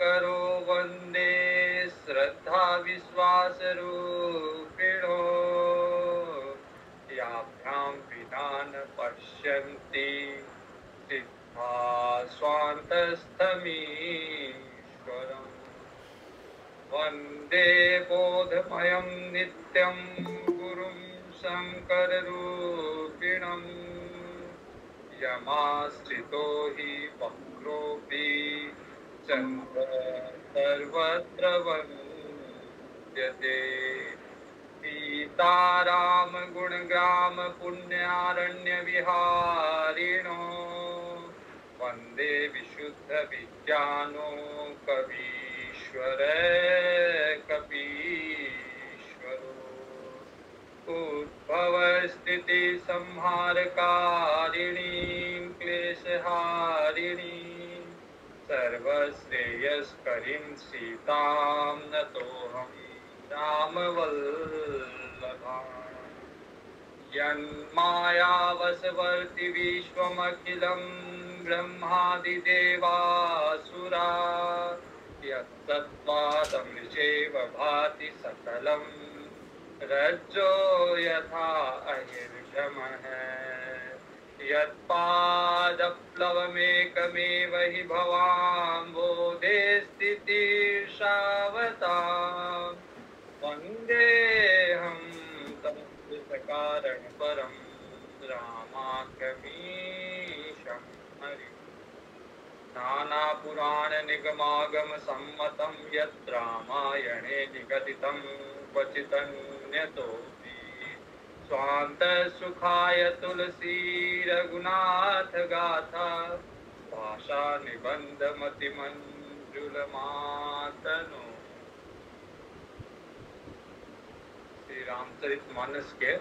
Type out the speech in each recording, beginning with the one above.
करो वंदे श्रद्धा विश्वास रूपिणो याभ्यां विना न पश्यन्ति सिद्धा स्वान्तस्थमीश्वरम् वन्दे बोधमयं नित्यं गुरुं शङ्कररूपिणम् यमाश्रितो हि वक्रोऽपि चन्द्र सर्वत्र वन्द्यते सीताराम गुणग्राम पुण्यारण्यविहारिणो वन्दे विशुद्ध विज्ञानो कवीश्वर कपीश्वरो उद्भव स्थिति संहारकारिणीं क्लेशहारिणीं सर्वश्रेयस्करीं सीतां नतोऽहं रामवल्लभाम् यन्मायावशवर्ति विश्वमखिलं ब्रह्मादिदेवासुरा यत्तत्त्वादमृषेव भाति सकलं रज्जो यथा अहिर्भ्रमः यत्पादप्लवमेकमेव हि भवाम्बोधे स्थितिर्षावताम् वन्देऽहं कारण परम रामाख्यमीशं हरि नाना पुराण निगमागम सम्मतं यत् रामायणे निगदितं क्वचिदन्यतोऽपि स्वान्त सुखाय तुलसी रघुनाथ गाथा भाषा निबंध मतिमंजुलमातनो। श्री रामचरितमानस के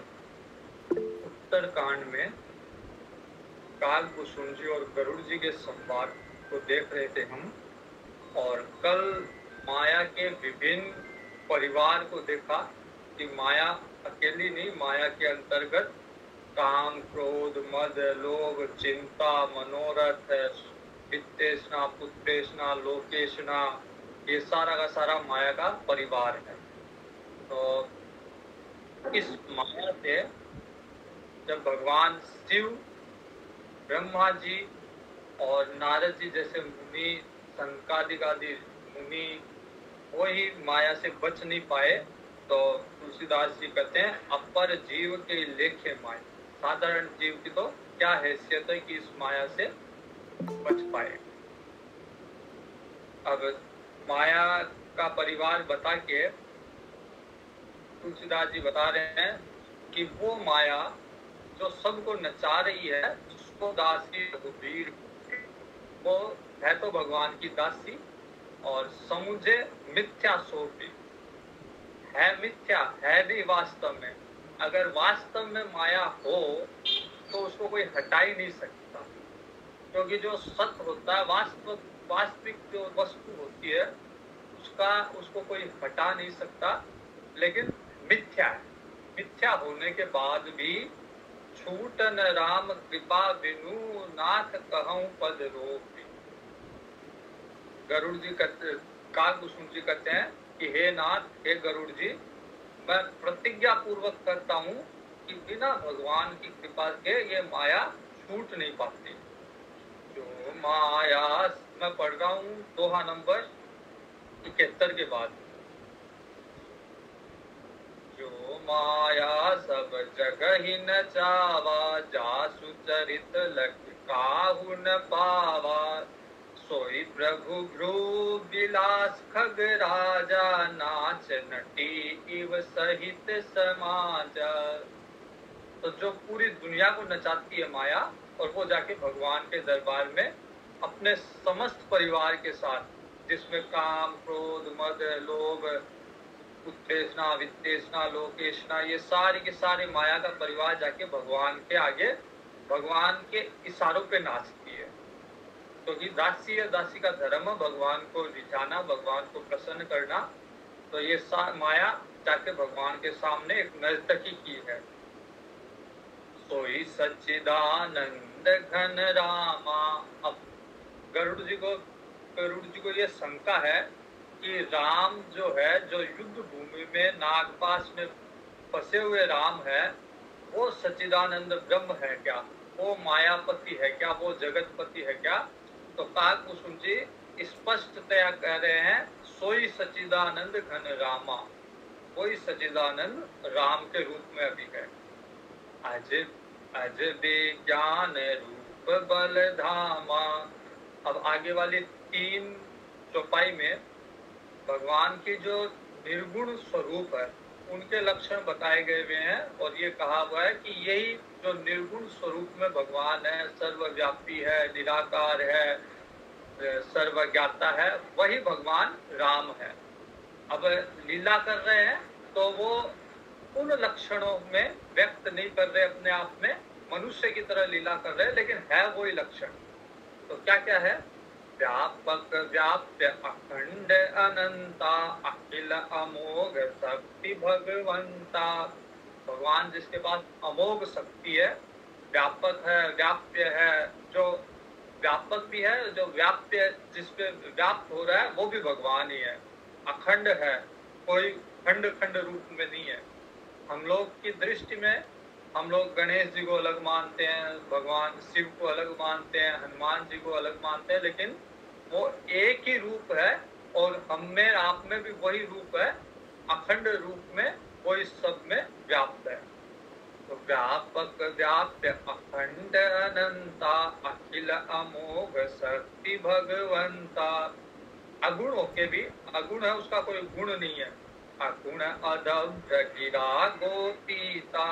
उत्तर कांड में कालकुसुम जी और गरुड़ जी के संवाद को देख रहे थे हम, और कल माया के विभिन्न परिवार को देखा कि माया अकेली नहीं, माया के अंतर्गत काम, क्रोध, मद, लोभ, चिंता, मनोरथ, वित्तेषणा, पुत्रेषणा, लोकेषणा, ये सारा का सारा माया का परिवार है। तो इस माया से जब भगवान शिव, ब्रह्मा जी और नारद जी जैसे मुनि, सनकादिक आदि मुनि वही माया से बच नहीं पाए, तो तुलसीदास जी कहते हैं अपर जीव के लेखे माया। साधारण जीव की तो क्या हैसियत है कि इस माया से बच पाए। अब माया का परिवार बता के तुलसीदास जी बता रहे हैं कि वो माया जो सबको नचा रही है, उसको दासी रघुबीर, वो है तो भगवान की दासी और समुझे मिथ्या सोपी है, मिथ्या है भी वास्तव में। अगर वास्तव में माया हो तो उसको कोई हटा ही नहीं सकता, क्योंकि जो सत्य होता है, वास्तविक जो वस्तु होती है उसको कोई हटा नहीं सकता, लेकिन मिथ्या है। मिथ्या होने के बाद भी छूटन राम कृपा बिनु नाथ कहूं पद रोपी। गरुड़ जी कालकुसुम जी कहते हैं कि हे नाथ, हे गरुड़ जी, मैं प्रतिज्ञा पूर्वक करता हूं कि बिना भगवान की कृपा के ये माया छूट नहीं पाती। जो माया, मैं पढ़ रहा हूं दोहा नंबर 71 के बाद। जो माया सब जगह ही न चावा, जासु चरित लख काहू न पावा, सोई प्रभु भ्रू विलास खग राजा, नाच नटी इव सहित समाजा। तो जो पूरी दुनिया को नचाती है माया, और वो जाके भगवान के दरबार में अपने समस्त परिवार के साथ, जिसमें काम, क्रोध, मद, लोभ, उत्तेजना, वित्तेषणा, लोकेषणा, ये सारे के सारे माया का परिवार जाके भगवान के आगे भगवान के इशारों पे नाचती है। क्योंकि तो दासी है, दासी का धर्म है भगवान को रिझाना, भगवान को प्रसन्न करना। तो ये माया जाके भगवान के सामने एक नर्तकी की है। सोई सच्चिदानंद घन रामा। अब गरुड़ जी को गरुड़ जी को ये शंका है कि राम जो है, जो युद्ध भूमि में नागपाश में फंसे हुए राम है, वो सच्चिदानंद ब्रह्म है क्या, वो मायापति है क्या, वो जगतपति है क्या? तो काकभूषण जी स्पष्टतया कह रहे हैं, सोई सच्चिदानंद घन रामा, कोई सच्चिदानंद राम के रूप में अभी है। अज अज विज्ञान रूप बल धामा। अब आगे वाली 3 चौपाई में भगवान की जो निर्गुण स्वरूप है उनके लक्षण बताए गए हुए हैं, और ये कहा हुआ है कि यही जो निर्गुण स्वरूप में भगवान है, सर्वव्यापी है, निराकार है, सर्वज्ञाता है, वही भगवान राम है। अब लीला कर रहे हैं तो वो उन लक्षणों में व्यक्त नहीं कर रहे अपने आप में, मनुष्य की तरह लीला कर रहे हैं, लेकिन है वही लक्षण। तो क्या क्या है? व्यापक व्याप्य अखंड अनंता अखिल अमोघ शक्ति भगवंता। भगवान जिसके पास अमोघ शक्ति है, व्यापक है, व्याप्य है, जो व्यापक भी है, जो व्याप्य जिसपे व्याप्त हो रहा है वो भी भगवान ही है। अखंड है, कोई खंड खंड रूप में नहीं है। हम लोग की दृष्टि में हम लोग गणेश जी को अलग मानते हैं, भगवान शिव को अलग मानते हैं, हनुमान जी को अलग मानते हैं, लेकिन वो एक ही रूप है और हम में आप में भी वही रूप है, अखंड रूप में वो इस सब में व्याप्त है। तो व्यापक व्याप्य अखंड अनंता अखिल अमोघ शक्ति भगवंता। अगुण होके भी, अगुण है उसका कोई गुण नहीं है, अगुण अदभ्र गिरा गोपीता।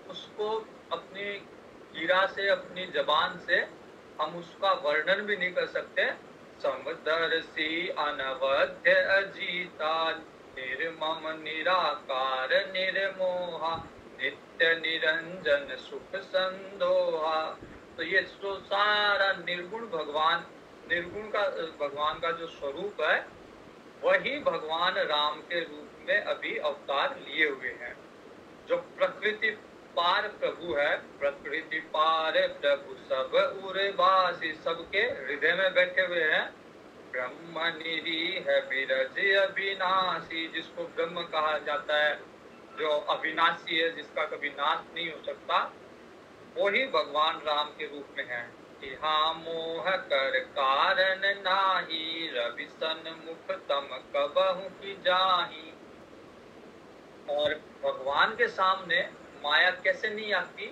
उसको अपनी गिरा से, अपनी जबान से हम उसका वर्णन भी नहीं कर सकते। समदर्शी अनवध्य अजीता निर्मम निराकार निर्मोहा नित्य निरंजन सुख संदोहा। तो ये जो सारा निर्गुण भगवान, निर्गुण का भगवान का जो स्वरूप है वही भगवान राम के रूप में अभी अवतार लिए हुए हैं। जो प्रकृति पार प्रभु है, प्रकृति पार प्रभु सब उर्वासी, सबके हृदय में बैठे हुए हैं। ब्रह्म निरीह विरज अविनाशी, जिसको ब्रह्म कहा जाता है, जो अविनाशी है, जिसका कभी नाश नहीं हो सकता, वही भगवान राम के रूप में है। इहा मोह कर कारण नाही, रवि सन्मुख तम कबहु की जाही। और भगवान के सामने माया कैसे नहीं आती?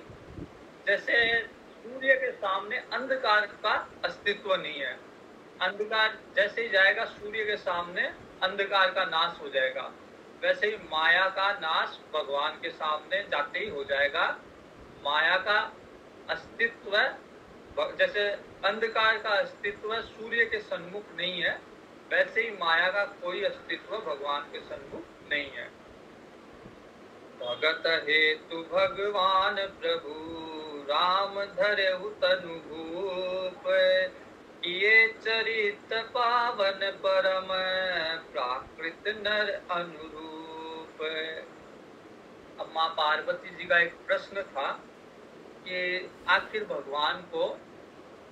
जैसे सूर्य के सामने अंधकार का अस्तित्व नहीं है। अंधकार जैसे ही जाएगा, सूर्य के सामने अंधकार का नाश हो जाएगा, वैसे ही माया का नाश भगवान के सामने जाते ही हो जाएगा। माया का अस्तित्व, जैसे अंधकार का अस्तित्व सूर्य के सन्मुख नहीं है, वैसे ही माया का कोई अस्तित्व भगवान के सन्मुख नहीं है। भगत हेतु भगवान प्रभु राम धरेहु तनु भूप, किए चरित पावन परम प्राकृत नर अनुरूप। अब माँ पार्वती जी का एक प्रश्न था कि आखिर भगवान को,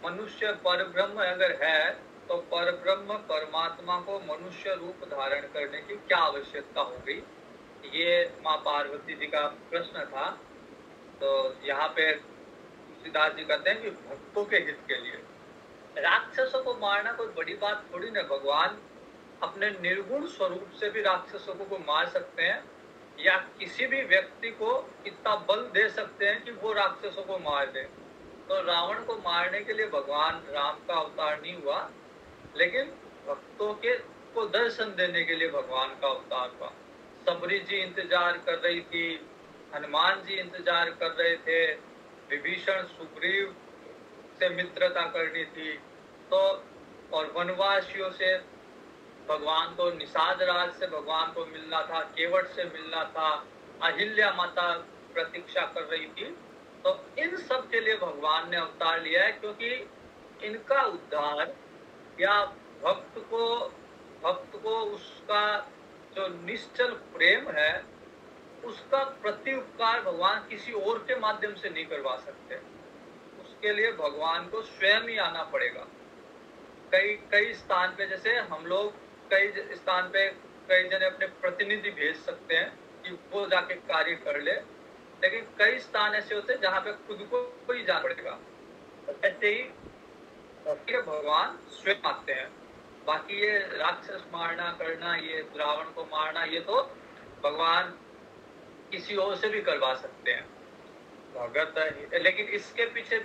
मनुष्य परब्रह्म अगर है तो परब्रह्म परमात्मा को मनुष्य रूप धारण करने की क्या आवश्यकता हो गई? ये माँ पार्वती जी का प्रश्न था। तो यहाँ पे तुलसीदास जी कहते हैं कि भक्तों के हित के लिए, राक्षसों को मारना कोई बड़ी बात थोड़ी ना। भगवान अपने निर्गुण स्वरूप से भी राक्षसों को मार सकते हैं, या किसी भी व्यक्ति को इतना बल दे सकते हैं कि वो राक्षसों को मार दे। तो रावण को मारने के लिए भगवान राम का अवतार नहीं हुआ, लेकिन भक्तों के को दर्शन देने के लिए भगवान का अवतार हुआ। सबरी जी इंतजार कर रही थी, हनुमान जी इंतजार कर रहे थे, विभीषण सुग्रीव से मित्रता करनी थी, तो और वनवासियों से भगवान को, निषाद राज से भगवान को मिलना था, केवट से मिलना था, अहिल्या माता प्रतीक्षा कर रही थी। तो इन सब के लिए भगवान ने अवतार लिया है, क्योंकि इनका उद्धार या भक्त को उसका जो निश्चल प्रेम है उसका प्रति उपकार भगवान किसी और के माध्यम से नहीं करवा सकते। उसके लिए भगवान को स्वयं ही आना पड़ेगा। कई कई स्थान पे, जैसे हम लोग कई स्थान पे कई जने अपने प्रतिनिधि भेज सकते हैं कि वो जाके कार्य कर ले, लेकिन कई स्थान ऐसे होते हैं जहाँ पे खुद को ही जाना पड़ेगा। ऐसे ही भगवान स्वयं आते हैं। बाकी ये राक्षस मारना करना, ये रावण को मारना, ये तो भगवान किसी और से भी करवा सकते हैं भगत। लेकिन इसके पीछे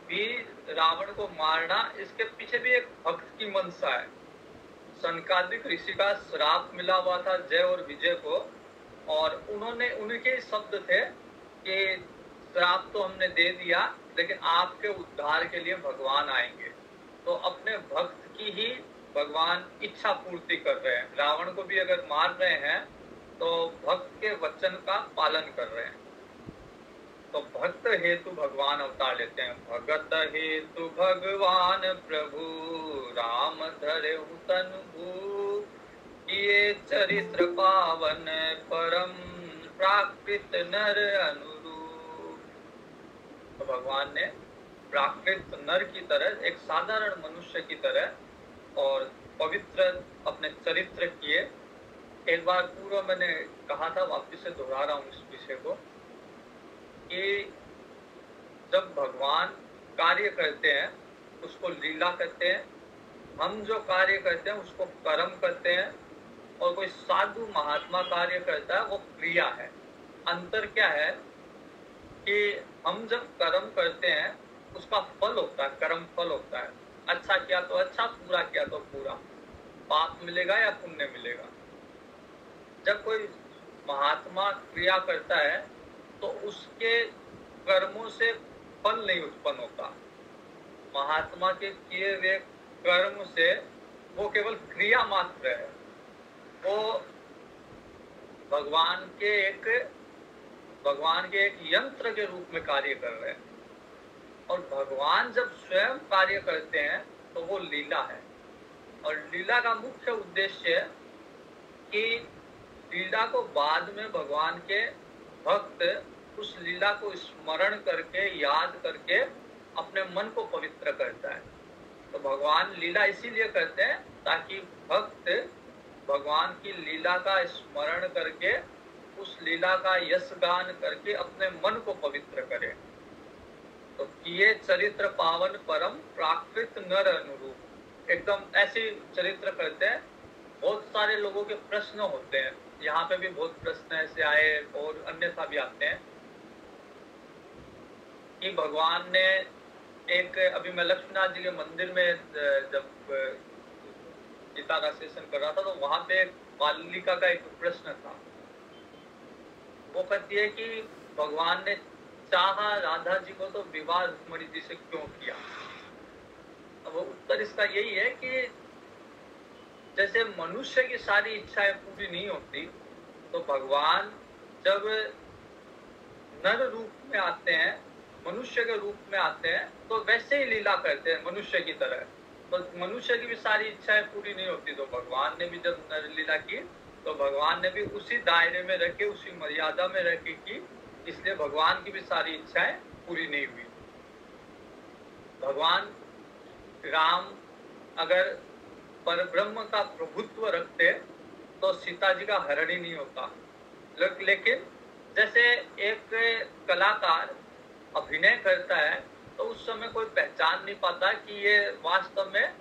भी रावण को मारना, इसके पीछे भी एक भक्त की मंशा है। सनकादिक ऋषि का श्राप मिला हुआ था जय और विजय को, और उनके शब्द थे कि श्राप तो हमने दे दिया, लेकिन आपके उद्धार के लिए भगवान आएंगे। तो अपने भक्त की ही भगवान इच्छा पूर्ति कर रहे हैं। रावण को भी अगर मार रहे हैं तो भक्त के वचन का पालन कर रहे हैं। तो भक्त हेतु भगवान अवतार लेते हैं। भगत हेतु भगवान प्रभु राम धरे तनु भू, ये चरित्र पावन परम प्राकृत नर अनुरूप। तो भगवान ने प्राकृत नर की तरह, एक साधारण मनुष्य की तरह और पवित्र अपने चरित्र किए। एक बार पूर्व मैंने कहा था, वापस से दोहरा रहा हूँ इस विषय को, कि जब भगवान कार्य करते हैं उसको लीला कहते हैं, हम जो कार्य करते हैं उसको कर्म कहते हैं, और कोई साधु महात्मा कार्य करता है वो क्रिया है। अंतर क्या है कि हम जब कर्म करते हैं उसका फल होता है, कर्म फल होता है। अच्छा किया तो अच्छा, पूरा किया तो पूरा, पाप मिलेगा या पुण्य मिलेगा। जब कोई महात्मा क्रिया करता है तो उसके कर्मों से फल नहीं उत्पन्न होता। महात्मा के किए हुए कर्म से वो केवल क्रिया मात्र है, वो भगवान के एक यंत्र के रूप में कार्य कर रहे हैं। और भगवान जब स्वयं कार्य करते हैं तो वो लीला है। और लीला का मुख्य उद्देश्य है कि लीला को बाद में भगवान के भक्त उस लीला को स्मरण करके, याद करके अपने मन को पवित्र करता है। तो भगवान लीला इसीलिए करते हैं ताकि भक्त भगवान की लीला का स्मरण करके, उस लीला का यश गान करके अपने मन को पवित्र करें। तो ये चरित्र पावन परम प्राकृत नर अनुरूप, एकदम ऐसे चरित्र करते हैं। बहुत सारे लोगों के प्रश्न होते हैं, यहाँ पे भी बहुत प्रश्न ऐसे आए और अन्यथा भी आते हैं कि भगवान ने अभी मैं लक्ष्मीनाथ जी के मंदिर में जब गीता का सेशन कर रहा था तो वहां पे बालिका का एक प्रश्न था। वो कहती है कि भगवान ने चाहा राधा जी को तो विवाह रुक्मणी जी से क्यों किया। अब उत्तर इसका यही है कि जैसे मनुष्य की सारी इच्छाएं पूरी नहीं होती, तो भगवान जब नर रूप में आते हैं, मनुष्य के रूप में आते हैं, तो वैसे ही लीला करते हैं मनुष्य की तरह। तो मनुष्य की भी सारी इच्छाएं पूरी नहीं होती, तो भगवान ने भी जब नर लीला की तो भगवान ने भी उसी दायरे में रख के, उसी मर्यादा में रख के की, इसलिए भगवान की भी सारी इच्छाएं पूरी नहीं हुई। भगवान राम अगर परब्रह्म का प्रभुत्व रखते तो सीता जी का हरण ही नहीं होता। लेकिन जैसे एक कलाकार अभिनय करता है तो उस समय कोई पहचान नहीं पाता कि ये वास्तव में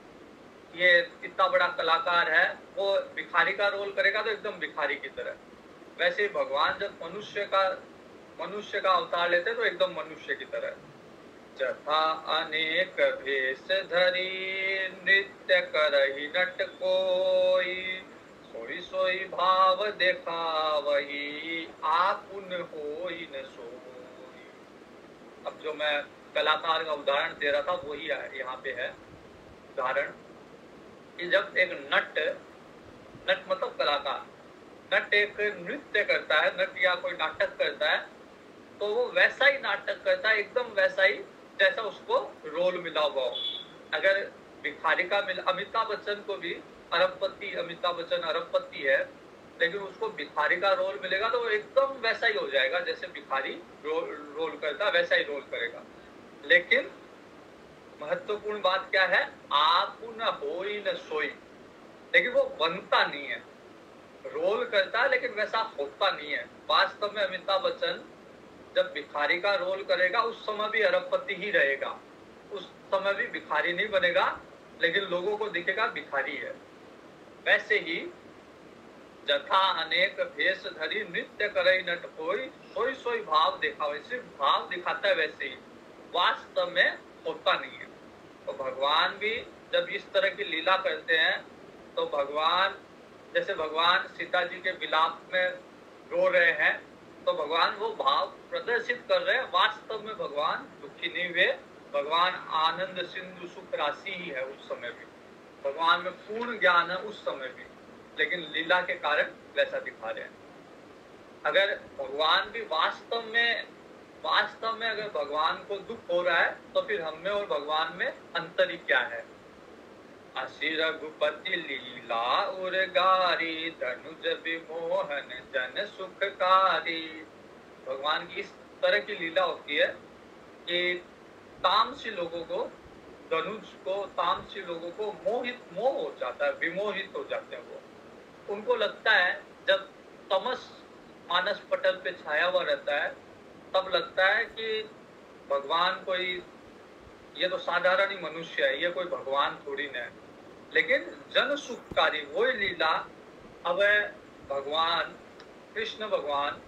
ये इतना बड़ा कलाकार है। वो भिखारी का रोल करेगा तो एकदम भिखारी की तरह। वैसे भगवान जब मनुष्य का अवतार लेते तो एकदम मनुष्य की तरह। जथा अनेक भेष धरी नृत्य करहि नट कोई, सोई सोई भाव देखा वही आपुन होई न सोई। अब जो मैं कलाकार का उदाहरण दे रहा था वही यहाँ पे है उदाहरण कि जब एक नट मतलब कलाकार, नट एक नृत्य करता है, नट या कोई नाटक करता है, तो वो वैसा ही नाटक करता है, एकदम वैसा ही जैसा उसको रोल मिला हुआ हो। अगर भिखारी का अमिताभ बच्चन को भी अमिताभ बच्चन अरबपति है, लेकिन उसको भिखारी का रोल मिलेगा तो वो एकदम वैसा ही हो जाएगा, जैसे भिखारी रोल करता है वैसा ही रोल करेगा। लेकिन महत्वपूर्ण बात क्या है, आप न होई न सोई, लेकिन वो बनता नहीं है, रोल करता है लेकिन वैसा होता नहीं है। वास्तव में अमिताभ बच्चन जब भिखारी का रोल करेगा उस समय भी अरबपति ही रहेगा, उस समय भी भिखारी नहीं बनेगा, लेकिन लोगों को दिखेगा भिखारी है। वैसे ही जथा अनेक भेष धरी नृत्य करे नट कोई, सोई सोई भाव दिखावे, सिर्फ भाव दिखाता है, वैसे ही वास्तव में होता नहीं है। तो भगवान भी जब इस तरह की लीला करते हैं तो भगवान, जैसे भगवान सीता जी के विलाप में रो रहे हैं, तो भगवान वो भाव प्रदर्शित कर रहे हैं, वास्तव में भगवान दुखी नहीं हुए, भगवान आनंद सिंधु सुख राशि ही है उस समय भी, भगवान में पूर्ण ज्ञान है उस समय भी, लेकिन लीला के कारण वैसा दिखा रहे हैं। अगर भगवान भी वास्तव में अगर भगवान को दुख हो रहा है तो फिर हम में और भगवान में अंतर ही क्या है। असी रघुपति लीला उर्गारी, धनुज विमोहन जन सुखकारी। भगवान की इस तरह की लीला होती है कि तामसी लोगों को, धनुष को, तामसी लोगों को मोह हो जाता है, विमोहित हो जाते हैं। वो उनको लगता है, जब तमस मानस पटल पे छाया हुआ रहता है तब लगता है कि भगवान कोई, ये तो साधारण ही मनुष्य है, ये कोई भगवान थोड़ी न है। लेकिन जन सुखकारी वही लीला, अब भगवान कृष्ण भगवान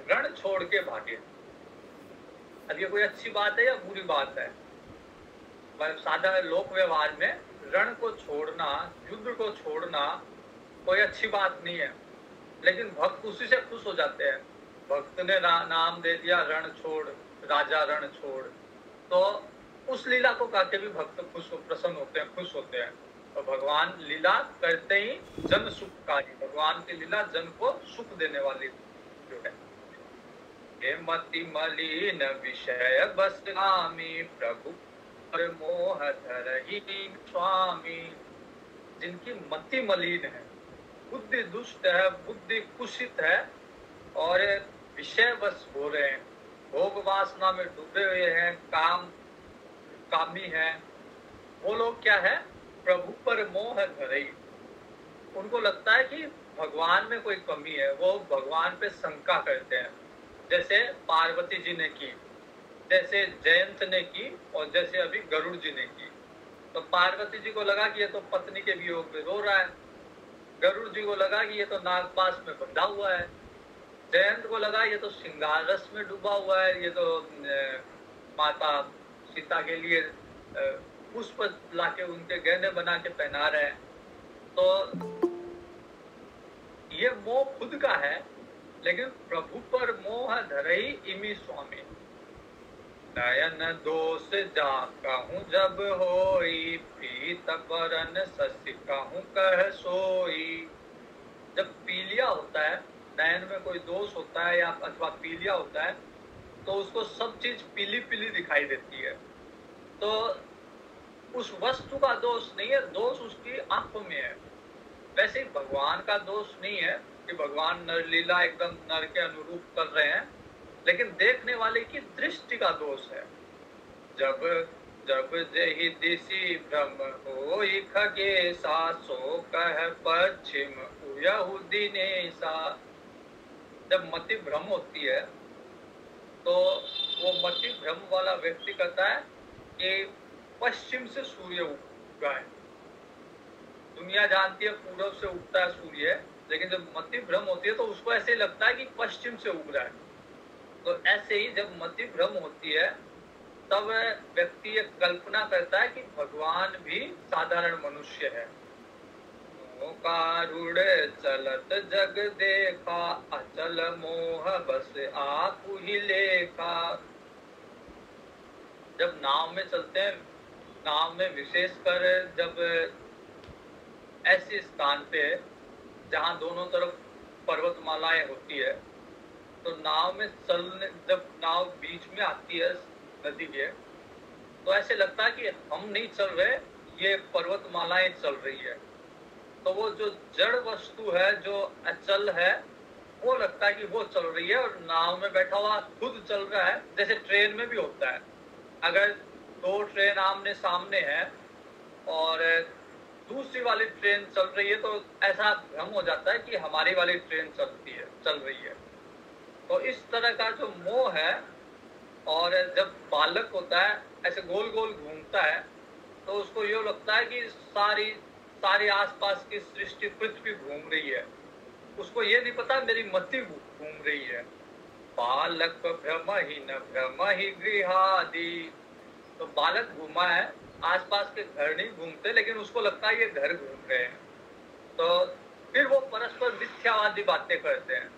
रण छोड़ के भागे। अब ये कोई अच्छी बात है या बुरी बात है? साधारण लोक व्यवहार में रण को छोड़ना, युद्ध को छोड़ना कोई अच्छी बात नहीं है, लेकिन भक्त उसी से खुश हो जाते हैं। भक्त ने नाम दे दिया रण छोड़, राजा रण छोड़, तो उस लीला को करके भी भक्त खुश, प्रसन्न होते हैं, खुश होते हैं। तो भगवान लीला करते ही जन सुखकारी, भगवान की लीला जन को सुख देने वाली जो है। हे मति मलिन विषय बस कामी, प्रभु पर मोह धरहि स्वामी। जिनकी मति मलिन है, बुद्धि दुष्ट है, बुद्धि कुशित है और विषय बस हो रहे हैं, भोग वासना में डूबे हुए हैं, कामी है, वो लोग क्या है, प्रभु पर मोह धरहि। उनको लगता है कि भगवान में कोई कमी है, वो भगवान पे शंका करते हैं, जैसे पार्वती जी ने की, जैसे जयंत ने की और जैसे अभी गरुड़ जी ने की। तो पार्वती जी को लगा कि ये तो पत्नी के वियोग में रो रहा है, गरुड़ जी को लगा कि ये तो नागपाश में बंधा हुआ है, जयंत को लगा ये तो श्रृंगार रस में डूबा हुआ है, ये तो माता सीता के लिए पुष्प लाके उनके गहने बना के पहना रहे हैं। तो ये मोह खुद का है, लेकिन प्रभु पर मोह धरहि इमि स्वामी। नयन दोष जा कहूँ जब होई, पीत बरन शशि कहूँ कह सोई। जब पीलिया होता है, नयन में कोई दोष होता है या अथवा पीलिया होता है, तो उसको सब चीज पीली पीली दिखाई देती है। तो उस वस्तु का दोष नहीं है, दोष उसकी आंखों में है। वैसे ही भगवान का दोष नहीं है कि भगवान नरलीला एकदम नर के अनुरूप कर रहे हैं, लेकिन देखने वाले की दृष्टि का दोष है। जब जब जहि दिशि भ्रम होई खगेसा, सो कह पश्चिम उयहु दिनेसा। जब मति भ्रम होती है तो वो मति भ्रम वाला व्यक्ति कहता है कि पश्चिम से सूर्य उगा है। दुनिया जानती है पूर्व से उगता है सूर्य, लेकिन जब मति भ्रम होती है तो उसको ऐसे लगता है कि पश्चिम से उग रहा है। तो ऐसे ही जब मति भ्रम होती है तब व्यक्ति एक कल्पना करता है कि भगवान भी साधारण मनुष्य है। कारुण चलत जग देखा, अचल मोह बस आपु ही लेखा। जब नाव में चलते हैं, नाव में विशेषकर जब ऐसे स्थान पे जहाँ दोनों तरफ पर्वतमालाएं होती है, तो नाव में चलने, जब नाव बीच में आती है नदी के, तो ऐसे लगता है कि हम नहीं चल रहे, ये पर्वतमालाएं चल रही है। तो वो जो जड़ वस्तु है, जो अचल है, वो लगता है कि वो चल रही है और नाव में बैठा हुआ खुद चल रहा है। जैसे ट्रेन में भी होता है, अगर दो ट्रेन आमने सामने है और दूसरी वाली ट्रेन चल रही है, तो ऐसा भ्रम हो जाता है कि हमारी वाली ट्रेन चल रही है। तो इस तरह का जो मोह है, और जब बालक होता है ऐसे गोल गोल घूमता है, तो उसको ये लगता है कि सारी सारी आसपास की सृष्टि पृथ्वी घूम रही है। उसको ये नहीं पता मेरी मति घूम रही है। बालक भ्रम ही गृहादि। तो बालक घूमा है, आसपास के घर नहीं घूमते, लेकिन उसको लगता है ये घर घूम रहे हैं। तो फिर वो परस्पर मिथ्यावादी बातें करते हैं।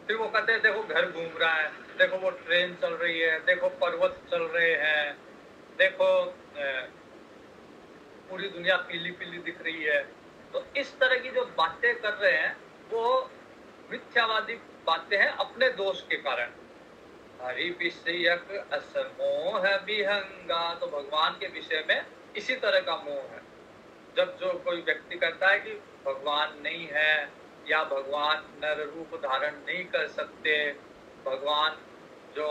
फिर वो कहते हैं देखो घर घूम रहा है, देखो वो ट्रेन चल रही है, देखो पर्वत चल रहे हैं, देखो पूरी दुनिया पीली पीली दिख रही है। तो इस तरह की जो बातें कर रहे हैं वो मिथ्यावादी बातें हैं अपने दोष के कारण। हरि विषयक असमोह विहंगा। तो भगवान के विषय में इसी तरह का मोह है। जब जो कोई व्यक्ति कहता है कि भगवान नहीं है, या भगवान नर रूप धारण नहीं कर सकते, भगवान जो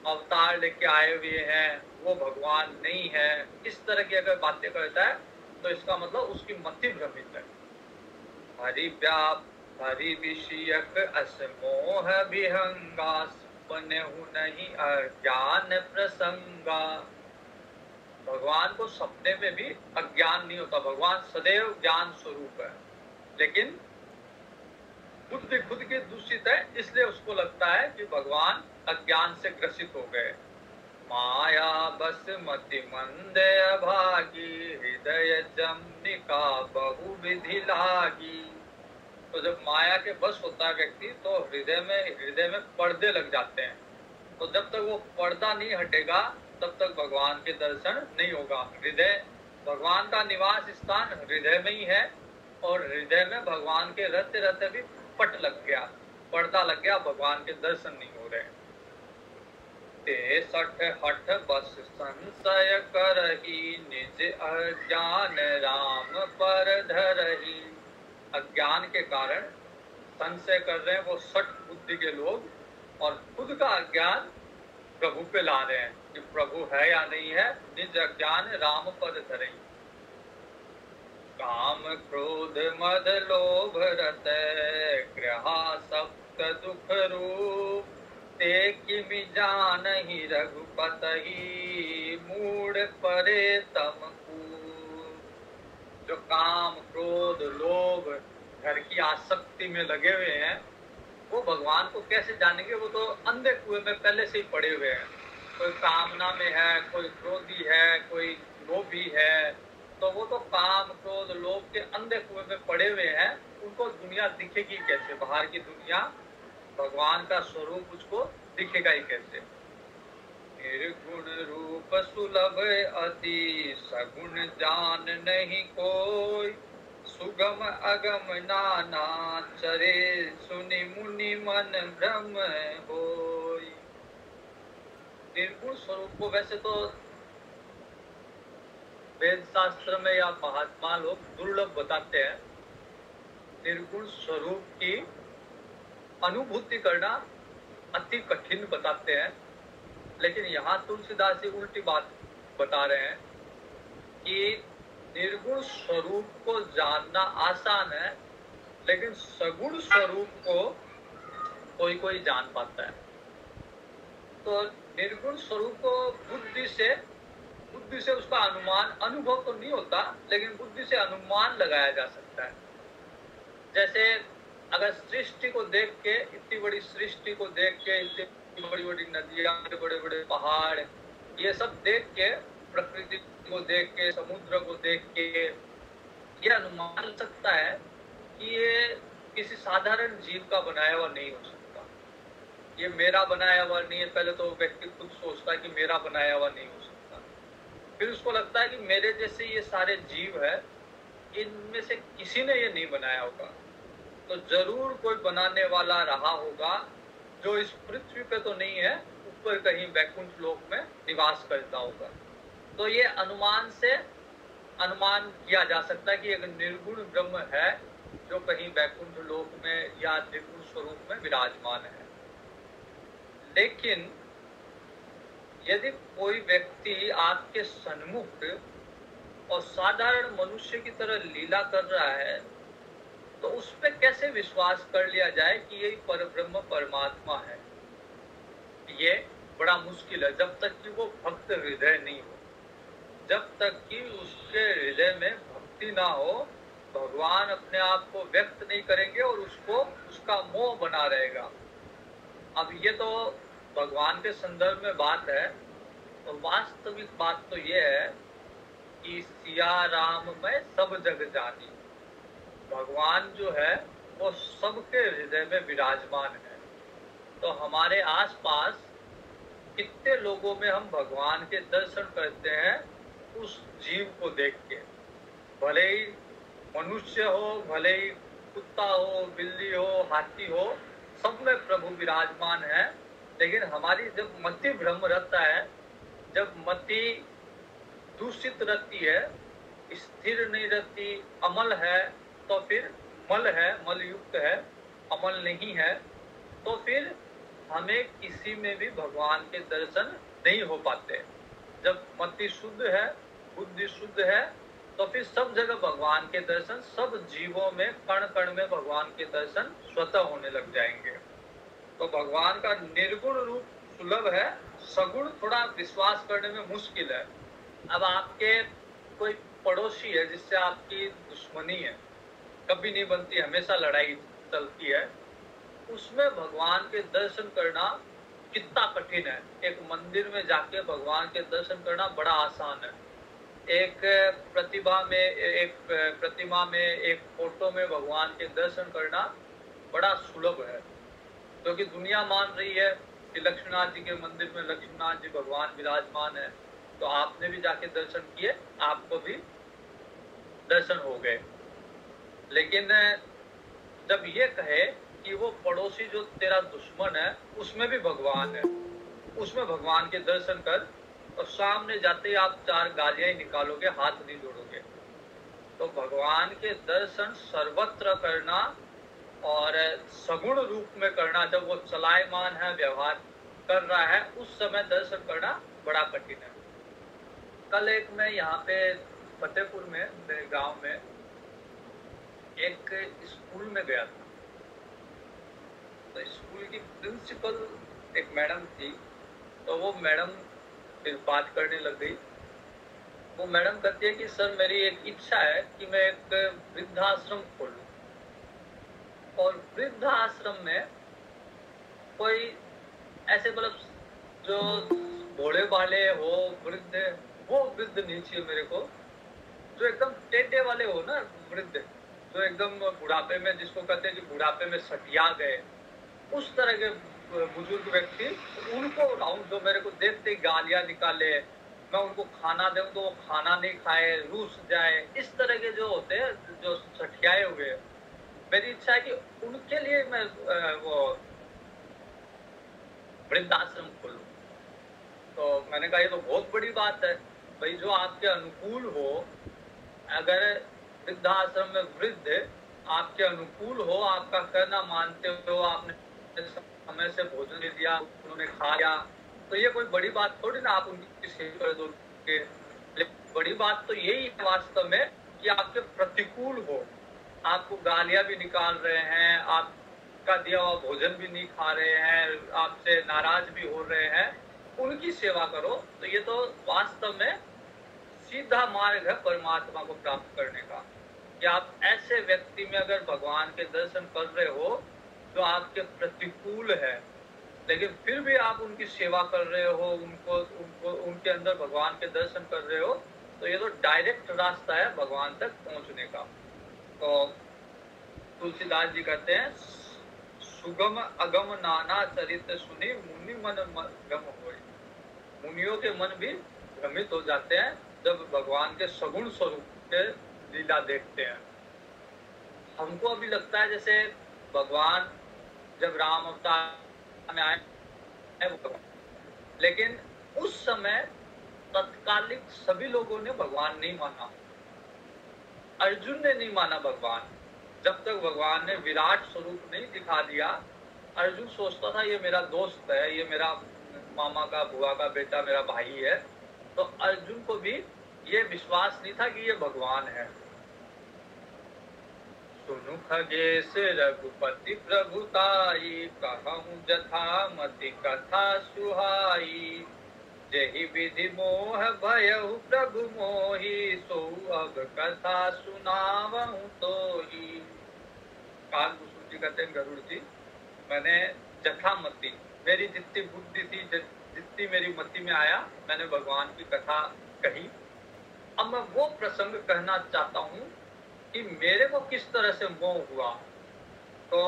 अवतार लेके आए हुए हैं वो भगवान नहीं है, इस तरह की अगर बातें करता है तो इसका मतलब उसकी मति भ्रमित है। हरि विषयक असमोह विहंगा, बनेहु नहीं अज्ञान प्रसंगा। भगवान को सपने में भी अज्ञान नहीं होता, भगवान सदैव ज्ञान स्वरूप है, लेकिन बुद्धि खुद की दूषित है, इसलिए उसको लगता है कि भगवान अज्ञान से ग्रसित हो गए। माया बस मति मंद अभागी, हृदय जमनिका बहुविधि लागी। तो जब माया के बस होता है व्यक्ति, तो हृदय में पर्दे लग जाते हैं। तो जब तक वो पर्दा नहीं हटेगा तब तक भगवान के दर्शन नहीं होगा। हृदय, भगवान का निवास स्थान हृदय में ही है, और हृदय में भगवान के रहते रहते भी पट लग गया, पर्दा लग गया, भगवान के दर्शन नहीं हो रहे। ते सठ हठ बस संशय करही, निज अज्ञान राम पर धरही। अज्ञान के कारण संशय कर रहे हैं वो सठ बुद्धि के लोग, और खुद का अज्ञान प्रभु पे ला रहे हैं कि प्रभु है या नहीं है। निज अज्ञान राम पर धरही। काम क्रोध मद लोभ रत, ग्रहा सप्त दुख रूप, ते किमि जानहि रघुपतहि, मूढ़ परे तम कूप। जो काम क्रोध लोभ घर की आसक्ति में लगे हुए हैं, वो भगवान को कैसे जानेंगे? वो तो अंधे कुएं में पहले से ही पड़े हुए हैं। कोई कामना में है, कोई क्रोधी है, कोई लोभी है, तो वो तो काम क्रोध लोभ के अंधे कुएं में पड़े हुए हैं। उनको दुनिया दिखेगी कैसे? बाहर की दुनिया, भगवान का स्वरूप उसको दिखेगा ही कैसे? निर्गुण रूप सुलभ अति, सगुण जान नहीं कोई, सुगम अगम नाना चरे, सुनि मुनि मन भ्रम होई। निर्गुण स्वरूप को वैसे तो वेद शास्त्र में या महात्मा लोग दुर्लभ बताते हैं। निर्गुण स्वरूप की अनुभूति करना अति कठिन बताते हैं, लेकिन यहाँ तुलसीदास जी उल्टी बात बता रहे हैं कि निर्गुण स्वरूप को जानना आसान है, लेकिन सगुण स्वरूप को कोई कोई जान पाता है। तो निर्गुण स्वरूप को बुद्धि से उसका अनुमान, अनुभव तो नहीं होता, लेकिन बुद्धि से अनुमान लगाया जा सकता है। जैसे अगर सृष्टि को देख के, इतनी बड़ी सृष्टि को देख के, इतनी बड़ी बड़ी नदियां, बड़े बड़े पहाड़, ये सब देख के, प्रकृति को देख के, समुद्र को देख के, ये अनुमान लग सकता है कि ये किसी साधारण जीव का बनाया हुआ नहीं हो सकता, ये मेरा बनाया हुआ नहीं है। पहले तो व्यक्ति खुद सोचता है कि मेरा बनाया हुआ नहीं हो सकता, फिर उसको लगता है कि मेरे जैसे ये सारे जीव है, इनमें से किसी ने ये नहीं बनाया होगा, तो जरूर कोई बनाने वाला रहा होगा जो इस पृथ्वी पे तो नहीं है, ऊपर कहीं वैकुंठ लोक में निवास करता होगा। तो ये अनुमान से अनुमान किया जा सकता है कि एक निर्गुण ब्रह्म है जो कहीं वैकुंठ लोक में या निर्गुण स्वरूप में विराजमान है। लेकिन यदि कोई व्यक्ति आपके सन्मुख और साधारण मनुष्य की तरह लीला कर रहा है, तो उस पे कैसे विश्वास कर लिया जाए कि यही परब्रह्म परमात्मा है? ये बड़ा मुश्किल है जब तक कि वो भक्त हृदय नहीं हो। जब तक कि उसके हृदय में भक्ति ना हो, भगवान अपने आप को व्यक्त नहीं करेंगे और उसको उसका मोह बना रहेगा। अब ये तो भगवान के संदर्भ में बात है, तो वास्तविक बात तो ये है कि सिया राम में सब जग जानी। भगवान जो है वो सबके हृदय में विराजमान है। तो हमारे आसपास कितने लोगों में हम भगवान के दर्शन करते हैं उस जीव को देख के। भले ही मनुष्य हो, भले ही कुत्ता हो, बिल्ली हो, हाथी हो, सब में प्रभु विराजमान है। लेकिन हमारी जब मति भ्रम रहता है, जब मति दूषित रहती है, स्थिर नहीं रहती, अमल है, तो फिर मल है, मल युक्त है, अमल नहीं है, तो फिर हमें किसी में भी भगवान के दर्शन नहीं हो पाते। जब मति शुद्ध है, बुद्धि शुद्ध है, तो फिर सब जगह भगवान के दर्शन, सब जीवों में कण कण में भगवान के दर्शन स्वतः होने लग जाएंगे। तो भगवान का निर्गुण रूप सुलभ है, सगुण थोड़ा विश्वास करने में मुश्किल है। अब आपके कोई पड़ोसी है जिससे आपकी दुश्मनी है, कभी नहीं बनती, हमेशा लड़ाई चलती है, उसमें भगवान के दर्शन करना कितना कठिन है। एक मंदिर में जाके भगवान के दर्शन करना बड़ा आसान है। एक प्रतिमा में, एक फोटो में भगवान के दर्शन करना बड़ा सुलभ है, क्योंकि दुनिया मान रही है कि लक्ष्मीनाथ जी के मंदिर में लक्ष्मीनाथ जी भगवान विराजमान है, तो आपने भी जाके दर्शन किए, आपको भी दर्शन हो गए। लेकिन जब ये कहे कि वो पड़ोसी जो तेरा दुश्मन है उसमें भी भगवान है, उसमें भगवान के दर्शन कर, और सामने जाते ही आप 4 गालियां ही निकालोगे, हाथ नहीं जोड़ोगे। तो भगवान के दर्शन सर्वत्र करना और सगुण रूप में करना, जब वो चलायमान है, व्यवहार कर रहा है, उस समय दर्शन करना बड़ा कठिन है। कल एक मैं यहाँ पे फतेहपुर में, मेरे गांव में एक स्कूल में गया था। तो स्कूल की प्रिंसिपल एक मैडम थी, तो वो मैडम फिर बात करने लग गई। वो मैडम कहती है कि सर मेरी एक इच्छा है कि मैं एक वृद्धाश्रम खोलूं, और वृद्धाश्रम में कोई ऐसे मतलब जो भोले वाले हो, वृद्ध, वो वृद्ध नहीं चाहिए मेरे को, जो एकदम टेढ़े वाले हो ना वृद्ध, जो एकदम बुढ़ापे में, जिसको कहते हैं कि बुढ़ापे में सटिया गए, उस तरह के बुजुर्ग व्यक्ति, उनको लाऊं जो मेरे को देखते ही गालियां निकाले, मैं उनको खाना दूं तो वो खाना नहीं खाए, रूस जाए, इस तरह के जो होते हैं, जो सठियाए हुए। मेरी इच्छा है कि उनके लिए मैं वो वृद्धाश्रम खोलूं। तो मैंने कहा ये तो बहुत बड़ी बात है भाई, जो आपके अनुकूल हो। अगर वृद्धाश्रम में वृद्ध आपके अनुकूल हो, आपका कहना मानते हो, आपने समय से भोजन दे दिया, उन्होंने खाया, तो ये कोई बड़ी बात थोड़ी ना आप उनकी सेवा कर दोगे। बड़ी बात तो यही है वास्तव में कि आपके प्रतिकूल हो, आपको गालियां भी निकाल रहे हैं, आपका दिया हुआ भोजन भी नहीं खा रहे हैं, आपसे नाराज भी हो रहे हैं, उनकी सेवा करो। तो ये तो वास्तव में सीधा मार्ग है परमात्मा को प्राप्त करने का, कि आप ऐसे व्यक्ति में अगर भगवान के दर्शन कर रहे हो जो आपके प्रतिकूल है, लेकिन फिर भी आप उनकी सेवा कर रहे हो, उनको उनके अंदर भगवान के दर्शन कर रहे हो, तो ये तो डायरेक्ट रास्ता है भगवान तक पहुंचने का। तो तुलसीदास जी कहते हैं, सुगम अगम नाना चरित्र सुनी मुनि मन गम होए। मुनियों के मन भी भ्रमित हो जाते हैं जब भगवान के सगुण स्वरूप के लीला देखते हैं। हमको अभी लगता है जैसे भगवान जब राम अवतार में आए, लेकिन उस समय तत्कालिक सभी लोगों ने भगवान नहीं माना। अर्जुन ने नहीं माना भगवान, जब तक भगवान ने विराट स्वरूप नहीं दिखा दिया। अर्जुन सोचता था ये मेरा दोस्त है, ये मेरा मामा का, बुआ का बेटा मेरा भाई है। तो अर्जुन को भी ये विश्वास नहीं था कि ये भगवान है। सुनु खगेश रघुपति प्रभुताई, कहूँ जथा मति कथा सुहाई। जहि विधि मोह भयउ प्रभु मोहि, सो अब कथा सुनावहु तोहि। कालभूषण जी कहते हैं गरुड़ जी, मैंने जथामति, मेरी जितनी बुद्धि थी, जितनी मेरी मति में आया, मैंने भगवान की कथा कही। अब मैं वो प्रसंग कहना चाहता हूँ कि मेरे को किस तरह से मोह हुआ। तो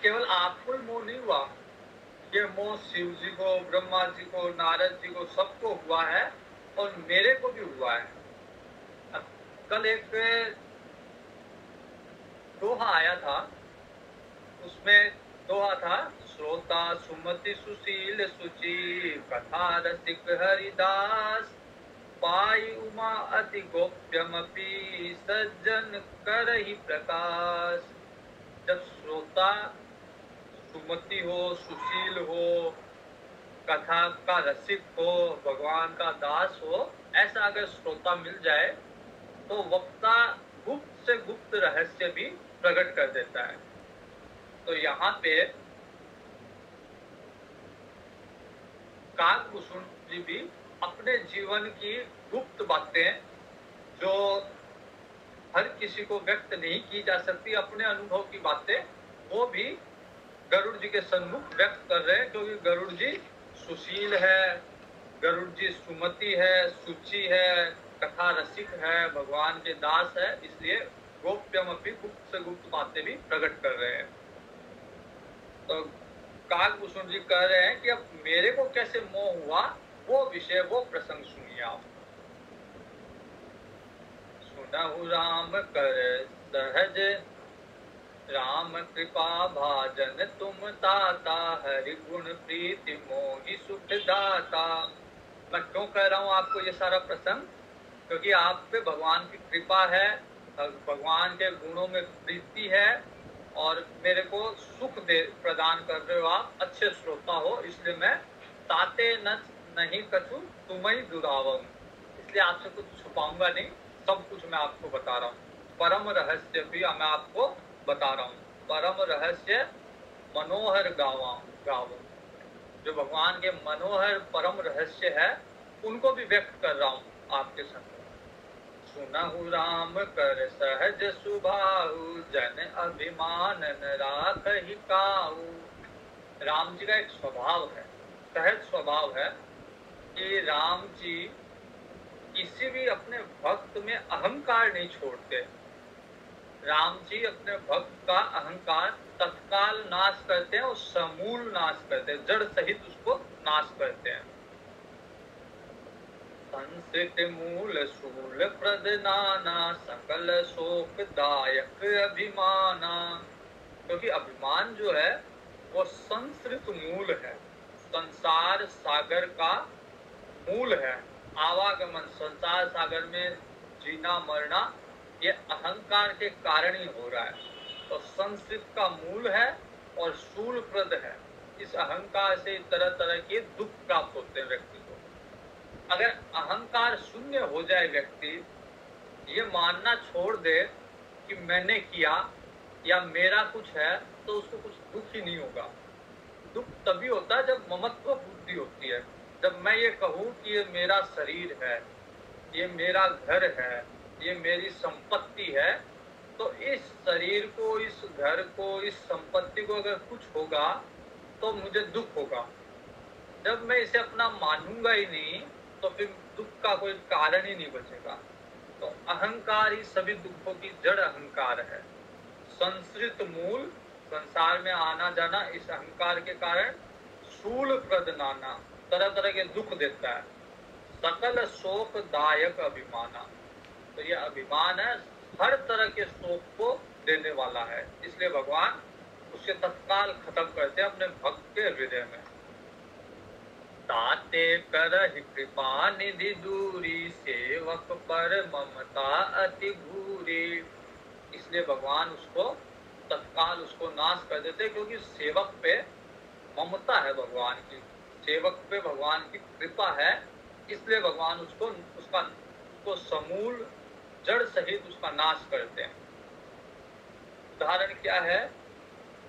केवल आपको ही मोह नहीं हुआ, ये मोह शिव जी को, ब्रह्मा जी को, नारद जी को, सबको हुआ है और मेरे को भी हुआ है। कल एक दोहा आया था, उसमें दोहा था, श्रोता सुमति सुशील सुचि, कथा रसिक हरिदास, पाई उमा अति गोप्यमपि, सज्जन करहि प्रकाश। जब श्रोता सुमति हो, सुशील हो, कथा का रसिक हो, भगवान का दास हो, ऐसा अगर श्रोता मिल जाए तो वक्ता गुप्त से गुप्त रहस्य भी प्रकट कर देता है। तो यहाँ पे काकभूषण जी भी अपने जीवन की गुप्त बातें जो हर किसी को व्यक्त नहीं की जा सकती, अपने अनुभव की बातें, वो भी गरुड़ जी के सन्मुख व्यक्त कर रहे हैं। क्योंकि गरुड़ जी सुशील है, गरुड़ जी सुमति है, सुचि है, कथा रसिक है, भगवान के दास है, इसलिए गोप्यमपि, गुप्त से गुप्त बातें भी प्रकट कर रहे हैं। तो काकभूषण जी कह रहे हैं कि अब मेरे को कैसे मोह हुआ, वो विषय, वो प्रसंग सुनिए आप। सुनहु राम कर सहज, राम कृपा भाजन तुम ताता, हरि गुण प्रीति मोहि सुख दाता। मैं क्यों कह रहा हूँ आपको ये सारा प्रसंग? क्योंकि आप पे भगवान की कृपा है, भगवान के गुणों में प्रीति है और मेरे को सुख दे प्रदान कर रहे हो आप, अच्छे श्रोता हो, इसलिए मैं ताते न नहीं कछु तुम्हें दुरावम, इसलिए आपसे कुछ छुपाऊंगा नहीं, सब कुछ मैं आपको बता रहा हूँ। परम रहस्य भी मैं आपको बता रहा हूँ, परम रहस्य मनोहर गाव, जो भगवान के मनोहर परम रहस्य है, उनको भी व्यक्त कर रहा हूँ आपके सामने। सुनहु राम कर सहज सुभाऊ, जन अभिमान न राखहि काऊ। राम जी का एक स्वभाव है, सहज स्वभाव है कि राम जी किसी भी अपने भक्त में अहंकार नहीं छोड़ते। राम जी अपने भक्त का अहंकार तत्काल नाश करते हैं और समूल नाश करते हैं, जड़ सहित उसको नाश करते हैं। संसित मूल शूल प्रदनाना, सकल शोक दायक अभिमाना। क्योंकि अभिमान जो है वो संस्कृत मूल है, संसार सागर का मूल है। आवागमन, संसार सागर में जीना मरना, ये अहंकार के कारण ही हो रहा है। तो संस्कृत का मूल है और शूल प्रद है। इस अहंकार से तरह तरह के दुख प्राप्त होते हैं व्यक्ति को। अगर अहंकार शून्य हो जाए, व्यक्ति ये मानना छोड़ दे कि मैंने किया या मेरा कुछ है, तो उसको कुछ दुख ही नहीं होगा। दुख तभी होता है जब ममत्व बुद्धि होती है, जब मैं ये कहूँ कि ये मेरा शरीर है, ये मेरा घर है, ये मेरी संपत्ति है, तो इस शरीर को, इस घर को, इस संपत्ति को अगर कुछ होगा तो मुझे दुख होगा। जब मैं इसे अपना मानूंगा ही नहीं तो फिर दुख का कोई कारण ही नहीं बचेगा। तो अहंकार ही सभी दुखों की जड़ अहंकार है। संस्कृत मूल, संसार में आना जाना इस अहंकार के कारण, शूल प्रद नाना, तरह तरह के दुख देता है। सकल शोक दायक अभिमाना, तो ये अभिमान है, हर तरह के शोक को देने वाला है, इसलिए भगवान उसे तत्काल खत्म करते हैं अपने भक्त के हृदय में। ताते करहि कृपा निधि दूरी, सेवक पर ममता अति भूरी। इसलिए भगवान उसको तत्काल उसको नाश कर देते, क्योंकि सेवक पे ममता है भगवान की। सेवक पे भगवान की कृपा है, इसलिए भगवान उसको समूल जड़ सहित उसका नाश करते हैं। उदाहरण क्या है?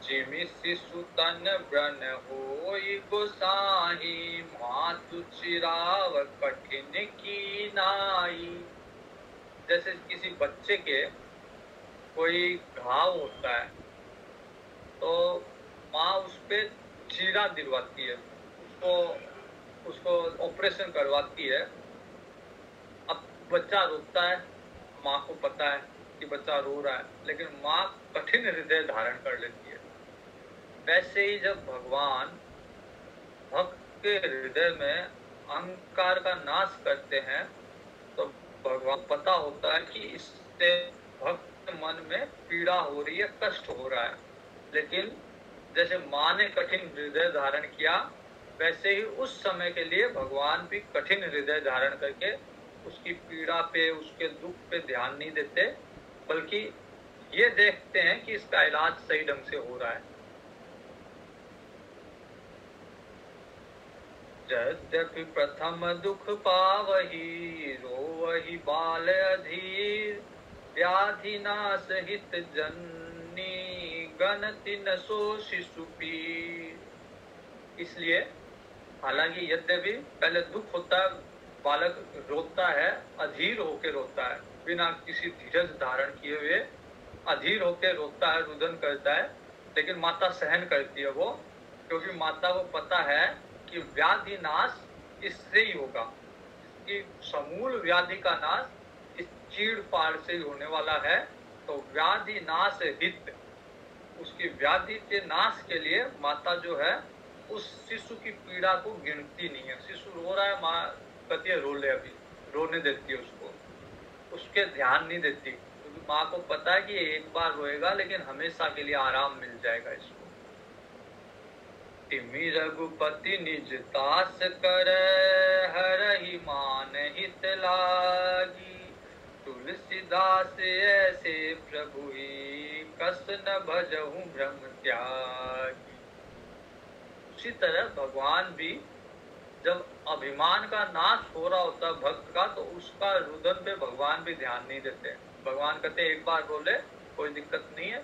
जिमि शिशु तन व्रण होई गोसाई, मातु चिराव कठिन की नाई। जैसे किसी बच्चे के कोई घाव होता है तो माँ उस पे चीरा दिलवाती है, उसको ऑपरेशन करवाती है। अब बच्चा रोता है, माँ को पता है कि बच्चा रो रहा है, लेकिन माँ कठिन हृदय धारण कर लेती है। वैसे ही जब भगवान भक्त के हृदय में अहंकार का नाश करते हैं तो भगवान पता होता है कि इससे भक्त के मन में पीड़ा हो रही है, कष्ट हो रहा है। लेकिन जैसे माँ ने कठिन हृदय धारण किया, वैसे ही उस समय के लिए भगवान भी कठिन हृदय धारण करके उसकी पीड़ा पे, उसके दुख पे ध्यान नहीं देते, बल्कि ये देखते हैं कि इसका इलाज सही ढंग से हो रहा है। यद्यपि प्रथम दुख पावही, रोवही बाल अधीर, व्याधि नाश हित जननी, गणति न सो शिशु पीर। इसलिए हालांकि यद्यपि पहले दुख होता है, बालक रोता है, अधीर होके रोता है, बिना किसी धीरज धारण किए हुए अधीर होके रोता है, रुदन करता है, लेकिन माता सहन करती है वो, क्योंकि माता को पता है कि व्याधि नाश इससे ही होगा, इसकी समूल व्याधि का नाश इस चीड़ फाड़ से ही होने वाला है। तो व्याधि नाश हित, उसकी व्याधि के नाश के लिए माता जो है उस शिशु की पीड़ा को गिनती नहीं है। शिशु रो रहा है, माँ कहती है रो ले, अभी रोने देती है उसको, उसके ध्यान नहीं देती, क्योंकि माँ को पता है कि एक बार रोएगा लेकिन हमेशा के लिए आराम मिल जाएगा इसको। तिमि रघुपति निज दास कर, हरहि मान हित लागी, तुलसीदास ऐसे प्रभु ही, कस न भजहु भ्रम त्यागी। उसी तरह भगवान भी जब अभिमान का नाश हो रहा होता है भक्त का, तो उसका रुदन पे भगवान भी ध्यान नहीं देते। भगवान कहते एक बार बोले कोई दिक्कत नहीं है,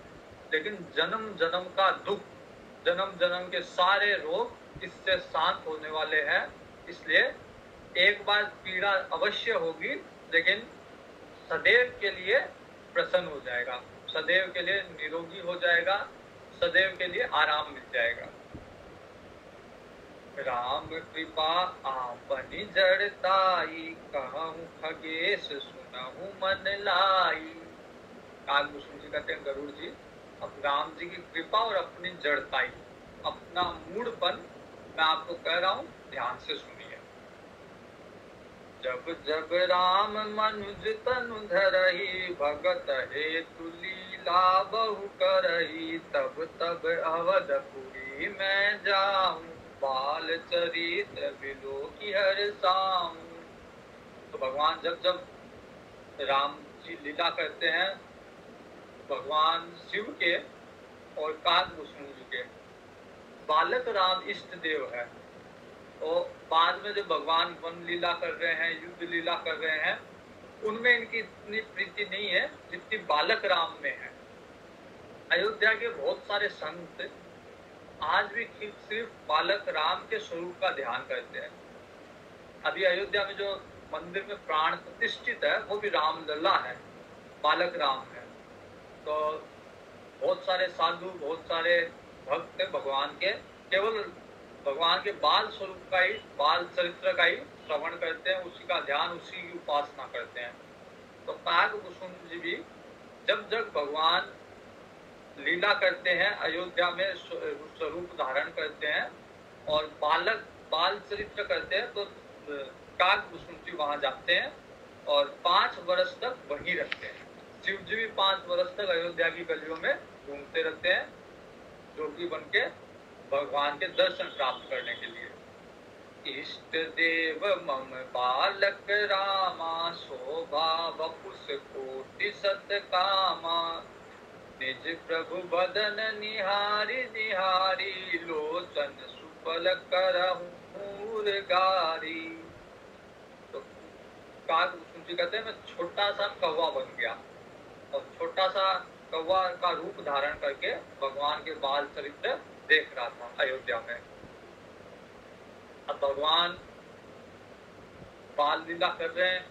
लेकिन जन्म जन्म का दुख, जन्म जन्म के सारे रोग इससे शांत होने वाले हैं। इसलिए एक बार पीड़ा अवश्य होगी, लेकिन सदैव के लिए प्रसन्न हो जाएगा, सदैव के लिए निरोगी हो जाएगा, सदैव के लिए आराम मिल जाएगा। राम कृपा आपनि जड़ताई, कहूँ खगेश सुनहु मन लाई। कागभूषण जी कहते हैं गरुड़ जी, अब राम जी की कृपा और अपनी जड़ताई, अपना मूढ़पन मैं आपको कह रहा हूँ, ध्यान से सुनिए। जब जब राम मनुज तनु धरही, भगत हेतु लीला बहु करही, तब तब अवधपुरी मैं जाऊं, बाल चरित बिलो की हर साऊं। तो भगवान जब जब राम जी लीला करते हैं, भगवान शिव के और कागभूषण जी के, बालक राम इष्ट देव है, और बाद में जो भगवान वन लीला कर रहे हैं, युद्ध लीला कर रहे हैं, उनमें इनकी इतनी प्रीति नहीं है जितनी बालक राम में है। अयोध्या के बहुत सारे संत आज भी सिर्फ बालक राम के स्वरूप का ध्यान करते हैं। अभी अयोध्या में जो मंदिर में प्राण प्रतिष्ठित है वो भी रामलला है, बालक राम है। तो बहुत सारे साधु, बहुत सारे भक्त भगवान के केवल भगवान के बाल स्वरूप का ही, बाल चरित्र का ही श्रवण करते हैं, उसी का ध्यान, उसी की उपासना करते हैं। तो कागभूषण जी भी जब जब भगवान लीला करते हैं, अयोध्या में स्वरूप धारण करते हैं और बाल चरित्र करते हैं, तो कागभूषण जी वहां जाते हैं और 5 वर्ष तक वहीं रहते हैं। शिव जी भी 5 वर्ष तक अयोध्या की गलियों में घूमते रहते हैं, जोगी बन के भगवान के दर्शन प्राप्त करने के लिए। इष्ट देव मम बालक रामा, शोभा वपुष कोटि सत कामा, निज प्रभु बदन निहारी निहारी, लोचन सुफल करहु दूर गारी। तो कागभूषण जी कहते हैं मैं छोटा सा कौवा बन गया, और छोटा सा कौवा का रूप धारण करके भगवान के बाल चरित्र देख रहा था अयोध्या में। अब भगवान बाल लीला कर रहे हैं,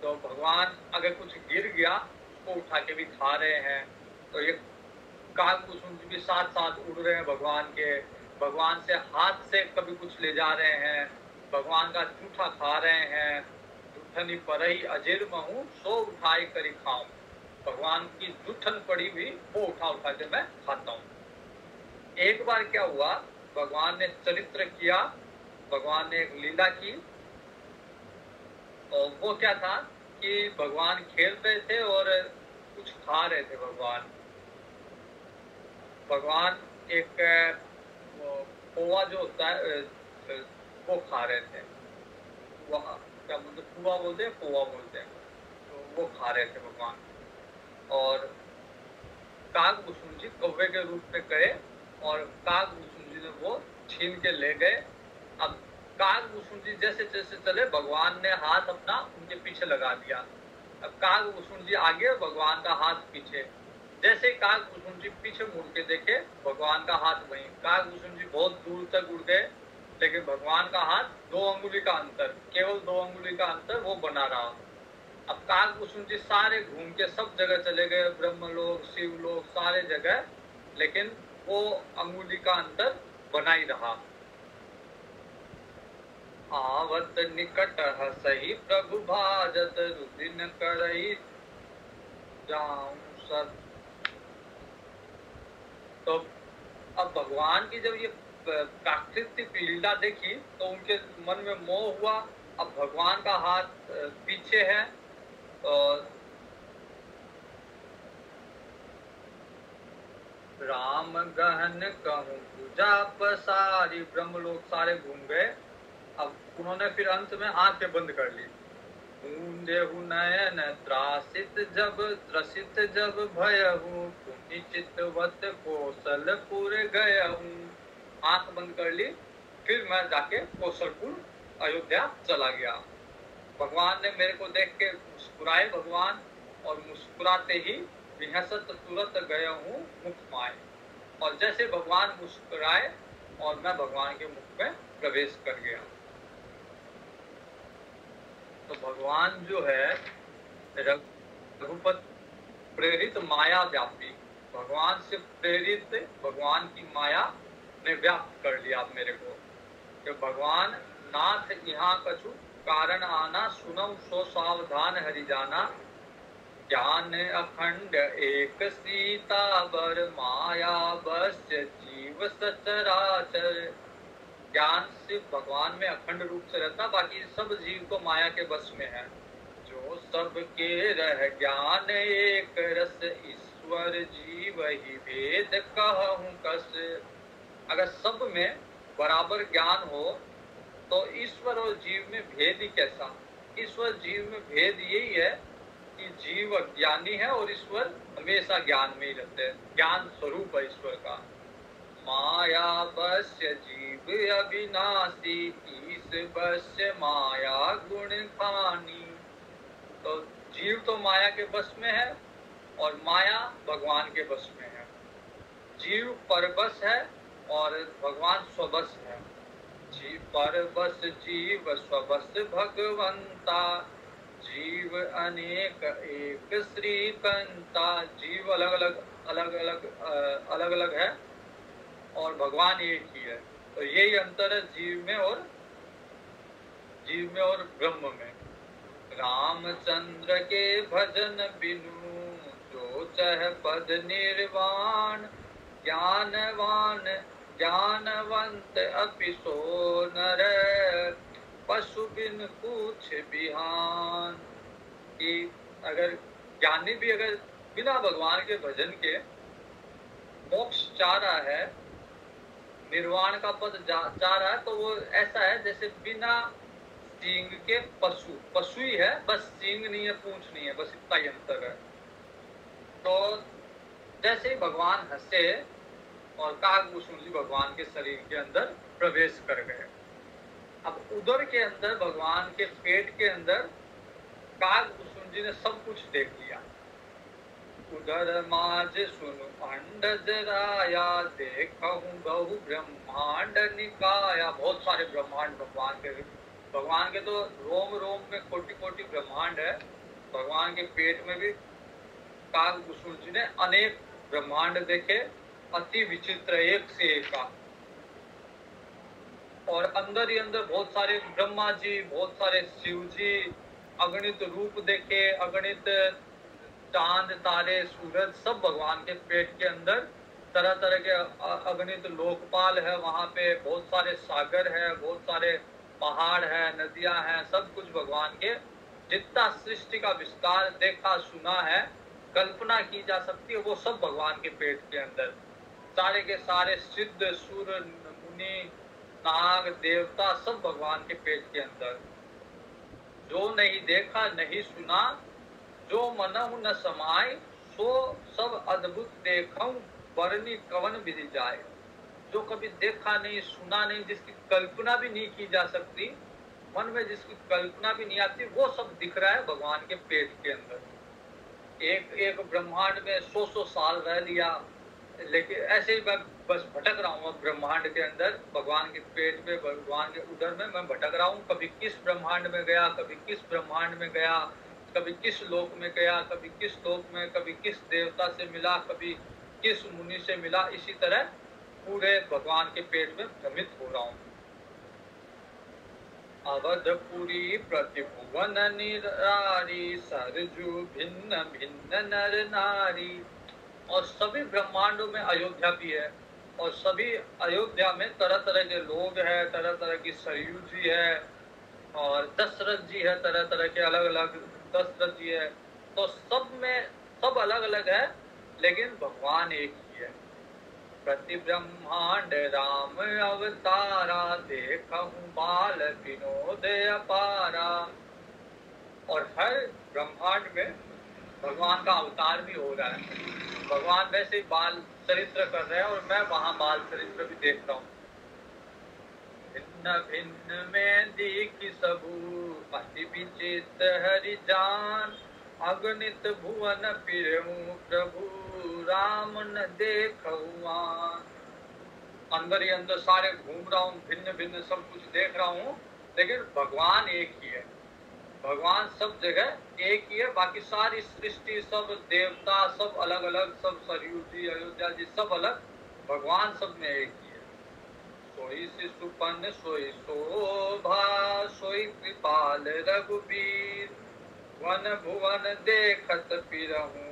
तो भगवान अगर कुछ गिर गया उसको उठा के भी खा रहे हैं। तो ये कागभूषण जी भी साथ साथ उड़ रहे हैं भगवान के, भगवान से हाथ से कभी कुछ ले जा रहे हैं, भगवान का जूठा खा रहे हैं। जूठनी परई अजेर महू सो उठाई करी खाऊं। भगवान की जूठन पड़ी हुई वो उठा उठा के मैं खाता हूँ। एक बार क्या हुआ, भगवान ने चरित्र किया, भगवान ने एक लीला की। और वो क्या था कि भगवान खेल रहे थे और कुछ खा रहे थे। भगवान एक पोहा जो होता है वो खा रहे थे। वहाँ क्या मतलब पुआ बोलते हैं, पोहा बोलते हैं, तो वो खा रहे थे भगवान। और कागभूषण जी कौवे के रूप में गए और कागभूषण जी ने वो छीन के ले गए। अब कागभूषण जी जैसे जैसे चले, भगवान ने हाथ अपना उनके पीछे लगा दिया। अब कागभूषण जी आगे, भगवान का हाथ पीछे। जैसे कागभूषण जी पीछे मुड़ के देखे, भगवान का हाथ वहीं। कागभूषण जी बहुत दूर तक उड़ गए, लेकिन भगवान का हाथ 2 अंगुली का अंतर, केवल 2 अंगुली का अंतर वो बना रहा। अब कागभूषण जी सारे घूम के सब जगह चले गए, ब्रह्मलोक, शिवलोक, सारे जगह, लेकिन वो अंगुली का अंतर बना ही रहा। आवत निकट हसही प्रभु भाजत रुदिन करई जाऊं सत। तो अब भगवान की जब ये प्राकृतिक लीला देखी तो उनके मन में मोह हुआ। अब भगवान का हाथ पीछे है, और राम गहन कहूं पूजा पसारी, ब्रह्मलोक सारे घूम गए। अब उन्होंने फिर अंत में आंखें बंद कर ली। ऊंदेहु नयन त्रासित जब भयहु, पुनि चितवत कौशलपुर गयहु। आंख बंद कर ली, फिर मैं जाके कौशलपुर अयोध्या चला गया। भगवान ने मेरे को देख के मुस्कुराए भगवान, और मुस्कुराते ही विहसत तुरंत गया हूँ मुख माए। और जैसे भगवान मुस्कुराए और मैं भगवान के मुख में प्रवेश कर गया। तो भगवान जो है रघुपत प्रेरित माया व्यापी, भगवान से प्रेरित भगवान की माया ने व्याप्त कर लिया मेरे को। कि भगवान नाथ यहाँ कछु कारण आना, सुनऊ सो सावधान हरि जाना। ज्ञान अखंड एक सीता बर, माया बस जीव सचराचर। ज्ञान सिर्फ भगवान में अखंड रूप से रहता, बाकी सब जीव को माया के बस में है। जो सबके रह ज्ञान एक रस, ईश्वर जीव ही भेद कहूं कस। अगर सब में बराबर ज्ञान हो तो ईश्वर और जीव में भेद ही कैसा। ईश्वर जीव में भेद यही है कि जीव ज्ञानी है और ईश्वर हमेशा ज्ञान में ही रहते हैं, ज्ञान स्वरूप है ईश्वर का। माया बस्य जीव अविनाशी, ईश बस्य माया गुण खानी। तो जीव तो माया के बस में है और माया भगवान के बस में है। जीव परबस है और भगवान स्वबस है। जीव परबस जीव स्वबस भगवंता, जीव अनेक एक श्रीकंता। जीव अलग अलग है और भगवान एक ही है। तो यही अंतर है जीव में और ब्रह्म में। रामचंद्र के भजन बिनु, जो चह पद निर्वाण। ज्ञानवंत अपि सो नर, पशु बिन पूछ बिहान। कि अगर ज्ञानी भी अगर बिना भगवान के भजन के मोक्ष चाह रहा है, निर्वाण का पद चाह रहा है, तो वो ऐसा है जैसे बिना सींग के पशु ही है, बस सींग नहीं है, पूंछ नहीं है, बस इतना ही अंतर है। तो जैसे ही भगवान हंसे और कागभूषण जी भगवान के शरीर के अंदर प्रवेश कर गए। अब उदर के अंदर, भगवान के पेट के अंदर काग भूषण जी ने सब कुछ देख लिया। उदर माज सुनु अंडज राया, देखहूं बहु ब्रह्मांड निकाया। बहुत सारे ब्रह्मांड भगवान के तो रोम रोम में कोटि कोटि ब्रह्मांड है। भगवान के पेट में भी काग भूषण जी ने अनेक ब्रह्मांड देखे, अति विचित्र, एक से एक का। और अंदर ही अंदर बहुत सारे ब्रह्मा जी, बहुत सारे शिव जी, अगणित रूप देखे, अगणित चांद तारे सूरज, सब भगवान के पेट के अंदर। तरह तरह के अगणित लोकपाल है वहां पे, बहुत सारे सागर है, बहुत सारे पहाड़ है, नदियां हैं, सब कुछ भगवान के। जितना सृष्टि का विस्तार देखा सुना है, कल्पना की जा सकती है, वो सब भगवान के पेट के अंदर। सारे के सारे सिद्ध, सुर, मुनि, नाग, देवता, सब भगवान के पेट के अंदर। जो नहीं देखा नहीं सुना, जो मनहु न समाय, सो सब अद्भुत देखऊं, वर्णि कवन विधि जाए। जो कभी देखा नहीं, सुना नहीं, जिसकी कल्पना भी नहीं की जा सकती, मन में जिसकी कल्पना भी नहीं आती, वो सब दिख रहा है भगवान के पेट के अंदर। एक एक ब्रह्मांड में 100 साल रह लिया, लेकिन ऐसे ही मैं बस भटक रहा हूँ ब्रह्मांड के अंदर, भगवान के पेट में, भगवान के उदर में मैं भटक रहा हूँ। कभी किस ब्रह्मांड में गया, कभी किस ब्रह्मांड में गया, कभी किस लोक में गया, कभी किस लोक में, कभी किस देवता से मिला, कभी किस मुनि से मिला। इसी तरह पूरे भगवान के पेट में भ्रमित हो रहा हूँ। अवधपुरी प्रतिभुवन निरारी, सरजू भिन्न भिन्न नर नारी। और सभी ब्रह्मांडों में अयोध्या भी है, और सभी अयोध्या में तरह तरह के लोग हैं, तरह तरह की सरयू जी है, और दशरथ जी है, तरह तरह के अलग अलग दशरथ जी है। तो सब में सब अलग अलग है, लेकिन भगवान एक ही है। प्रति ब्रह्मांड राम अवतारा, देखहूं बाल विनोद अपारा। और हर ब्रह्मांड में भगवान का अवतार भी हो रहा है। भगवान वैसे ही बाल चरित्र कर रहे हैं, और मैं वहां बाल चरित्र भी देख रहा हूँ। भिन्न भिन्न में देखी सबू, अति विचित्र हरि जान। अगणित भुवन फिरऊं, प्रभु राम न देखुआन। अंदर ही अंदर सारे घूम रहा हूँ, भिन्न भिन्न सब कुछ देख रहा हूँ, लेकिन भगवान एक ही है। भगवान सब जगह एक ही है, बाकी सारी सृष्टि, सब देवता, सब अलग अलग, सब सरयू जी, अयोध्या जी, सब अलग, भगवान सब में एक ही है। सोई शिशुपन सोई शोभा, सोई कृपाल रघुबीर। वन भुवन देखत फिरहूं,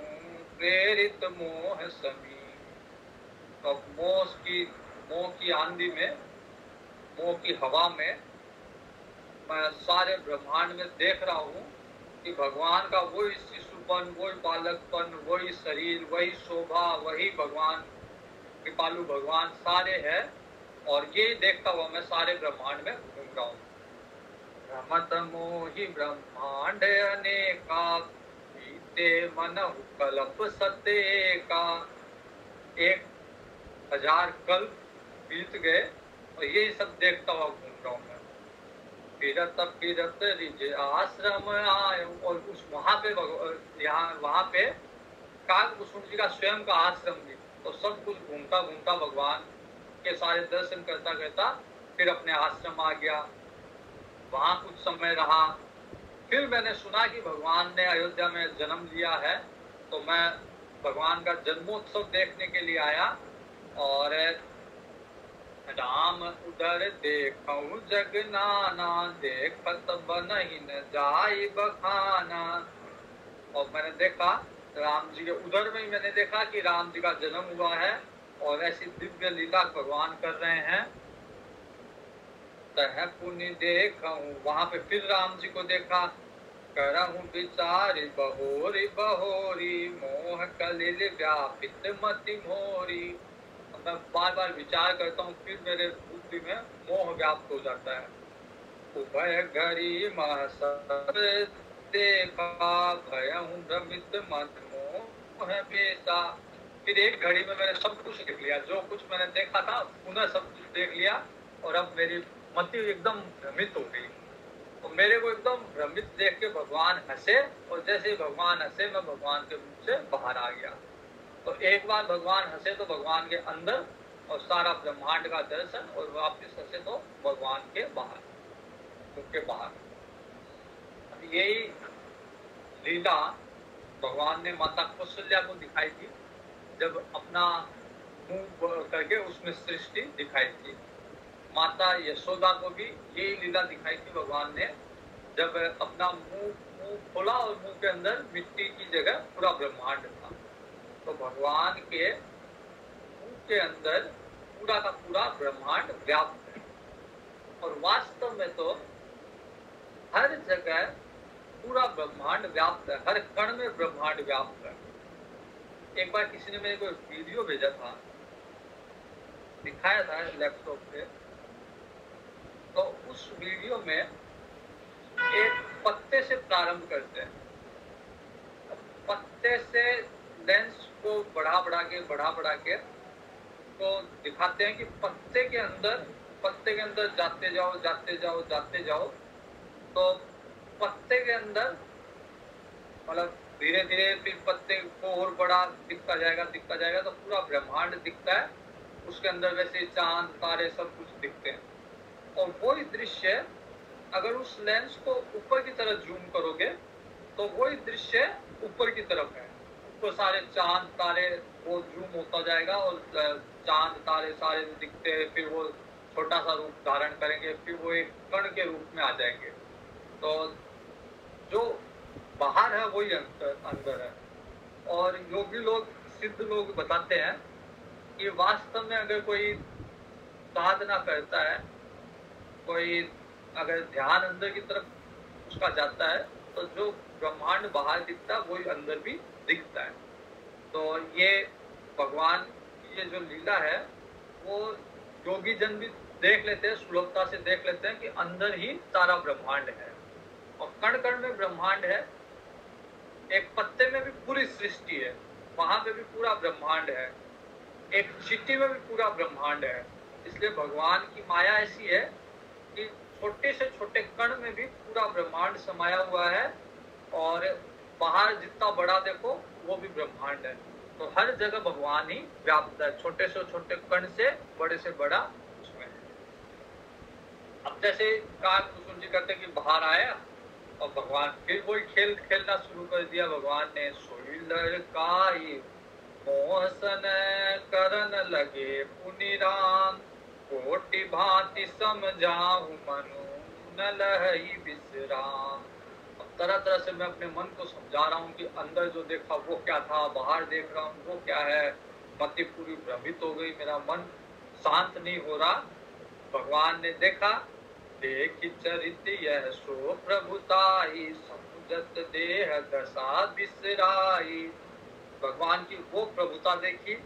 प्रेरित मोह समीर। तो मोह की आंधी में, मोह की हवा में मैं सारे ब्रह्मांड में देख रहा हूँ कि भगवान का वही शिशुपन, वही बालकपन, वही शरीर, वही शोभा, वही भगवान, कृपालु भगवान सारे है। और ये देखता हुआ मैं सारे ब्रह्मांड में घूम रहा हूँ। रमत मोहि ब्रह्मांड अनेका, बीते मनहु कल्प सतेका। 1000 कल्प बीत गए, और ये सब देखता हुआ घूम रहा हूँ मैं। फिरत फिरत रिज आश्रम आयो। और उस वहां पे काग भूषण जी का स्वयं का आश्रम भी। तो सब कुछ घूमता घूमता भगवान के सारे दर्शन करता करता फिर अपने आश्रम आ गया। वहां कुछ समय रहा। फिर मैंने सुना कि भगवान ने अयोध्या में जन्म लिया है, तो मैं भगवान का जन्मोत्सव देखने के लिए आया। और राम उदर देखऊं जग नाना, देखत बनहि न जाई बखाना। और मैंने देखा राम जी के उदर में ही मैंने देखा कि राम जी का जन्म हुआ है, और ऐसी दिव्य लीला भगवान कर रहे हैं। तह पुनि देखऊं, वहां पे फिर राम जी को देखा। करहूं विचारि बहोरी बहोरी, मोह कलिल व्यापित मति मोरी। मैं बार बार विचार करता हूँ, फिर मेरे बुद्धि में मोह व्याप्त हो जाता है। उभय घड़ी महसब देखा, भयहूं भ्रमित मन मोह बेसा। फिर एक घड़ी में मैंने सब कुछ देख लिया, जो कुछ मैंने देखा था पुनः सब कुछ देख लिया, और अब मेरी मति एकदम भ्रमित हो गई। तो मेरे को एकदम भ्रमित देख के भगवान हंसे, और जैसे ही भगवान हंसे मैं भगवान के मुंह से बाहर आ गया। तो एक बार भगवान हंसे तो भगवान के अंदर और सारा ब्रह्मांड का दर्शन, और वापस हंसे तो भगवान के बाहर, मुंह के बाहर। यही लीला भगवान ने माता कौशल्या को दिखाई थी, जब अपना मुंह करके उसमें सृष्टि दिखाई थी। माता यशोदा को भी यही लीला दिखाई थी भगवान ने, जब अपना मुंह खोला और मुंह के अंदर मिट्टी की जगह पूरा ब्रह्मांड था। तो भगवान के मुंह के अंदर पूरा का पूरा ब्रह्मांड व्याप्त है, और वास्तव में तो हर जगह पूरा ब्रह्मांड व्याप्त है, हर कण में ब्रह्मांड व्याप्त है। एक बार किसी ने मेरे को वीडियो भेजा था, दिखाया था लैपटॉप पे। तो उस वीडियो में एक पत्ते से प्रारंभ करते हैं, पत्ते से लेंस को बढ़ा बढ़ा के तो दिखाते हैं कि पत्ते के अंदर जाते जाओ तो पत्ते के अंदर मतलब धीरे धीरे फिर पत्ते को और बड़ा दिखता जाएगा तो पूरा ब्रह्मांड दिखता है उसके अंदर। वैसे चांद तारे सब कुछ दिखते हैं, और वही दृश्य अगर उस लेंस को ऊपर की तरफ जूम करोगे तो वही दृश्य ऊपर की तरफ है। ऊपर सारे चांद तारे वो जूम होता जाएगा, और चांद तारे सारे दिखते हैं, फिर वो छोटा सा रूप धारण करेंगे, फिर वो एक कण के रूप में आ जाएंगे। तो जो बाहर है वही अंदर है। और योगी लोग, सिद्ध लोग बताते हैं कि वास्तव में अगर कोई साधना करता है, कोई अगर ध्यान अंदर की तरफ उसका जाता है, तो जो ब्रह्मांड बाहर दिखता है वही अंदर भी दिखता है। तो ये भगवान की ये जो लीला है वो योगी जन भी देख लेते हैं, सुलभता से देख लेते हैं कि अंदर ही सारा ब्रह्मांड है, और कण कण में ब्रह्मांड है। एक पत्ते में भी पूरी सृष्टि है, वहां पे भी पूरा ब्रह्मांड है, एक चींटी में भी पूरा ब्रह्मांड है। इसलिए भगवान की माया ऐसी है कि छोटे से छोटे कण में भी पूरा ब्रह्मांड समाया हुआ है, और बाहर जितना बड़ा देखो वो भी ब्रह्मांड है। तो हर जगह भगवान ही व्याप्त है, छोटे से छोटे कण से बड़ा उसमें। अब जैसे कुसुम जी कहते कि बाहर आया और भगवान फिर वही खेल खेलना शुरू कर दिया। भगवान ने सोई लड़काई मोहसन करन लगे पुनि राम, कोटि भांति समझाहु मनु न लहई विश्राम। तरह तरह से मैं अपने मन को समझा रहा हूँ कि अंदर जो देखा वो क्या था, बाहर देख रहा हूँ वो क्या है। मति पूरी भ्रमित हो गई, मेरा मन शांत नहीं हो रहा। भगवान ने देखा, देखि चरित यह सो प्रभुताई, समुझत देह दशा बिसराई। भगवान की वो प्रभुता देखी,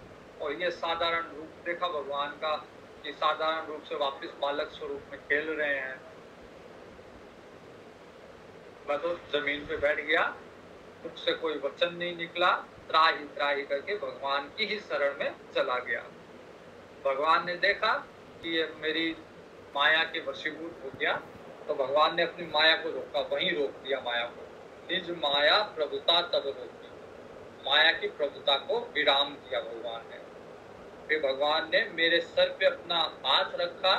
और ये साधारण रूप देखा भगवान का कि साधारण रूप से वापस बालक स्वरूप में खेल रहे हैं। मैं तो जमीन पे बैठ गया, मुख से कोई वचन नहीं निकला, त्राही त्राही करके भगवान की ही शरण में चला गया। भगवान ने देखा कि ये मेरी माया के वशीभूत हो गया, तो भगवान ने अपनी माया को रोका, वहीं रोक दिया माया को। निज माया प्रभुता तब रोकी, माया की प्रभुता को विराम दिया भगवान ने। फिर भगवान ने मेरे सर पे अपना हाथ रखा,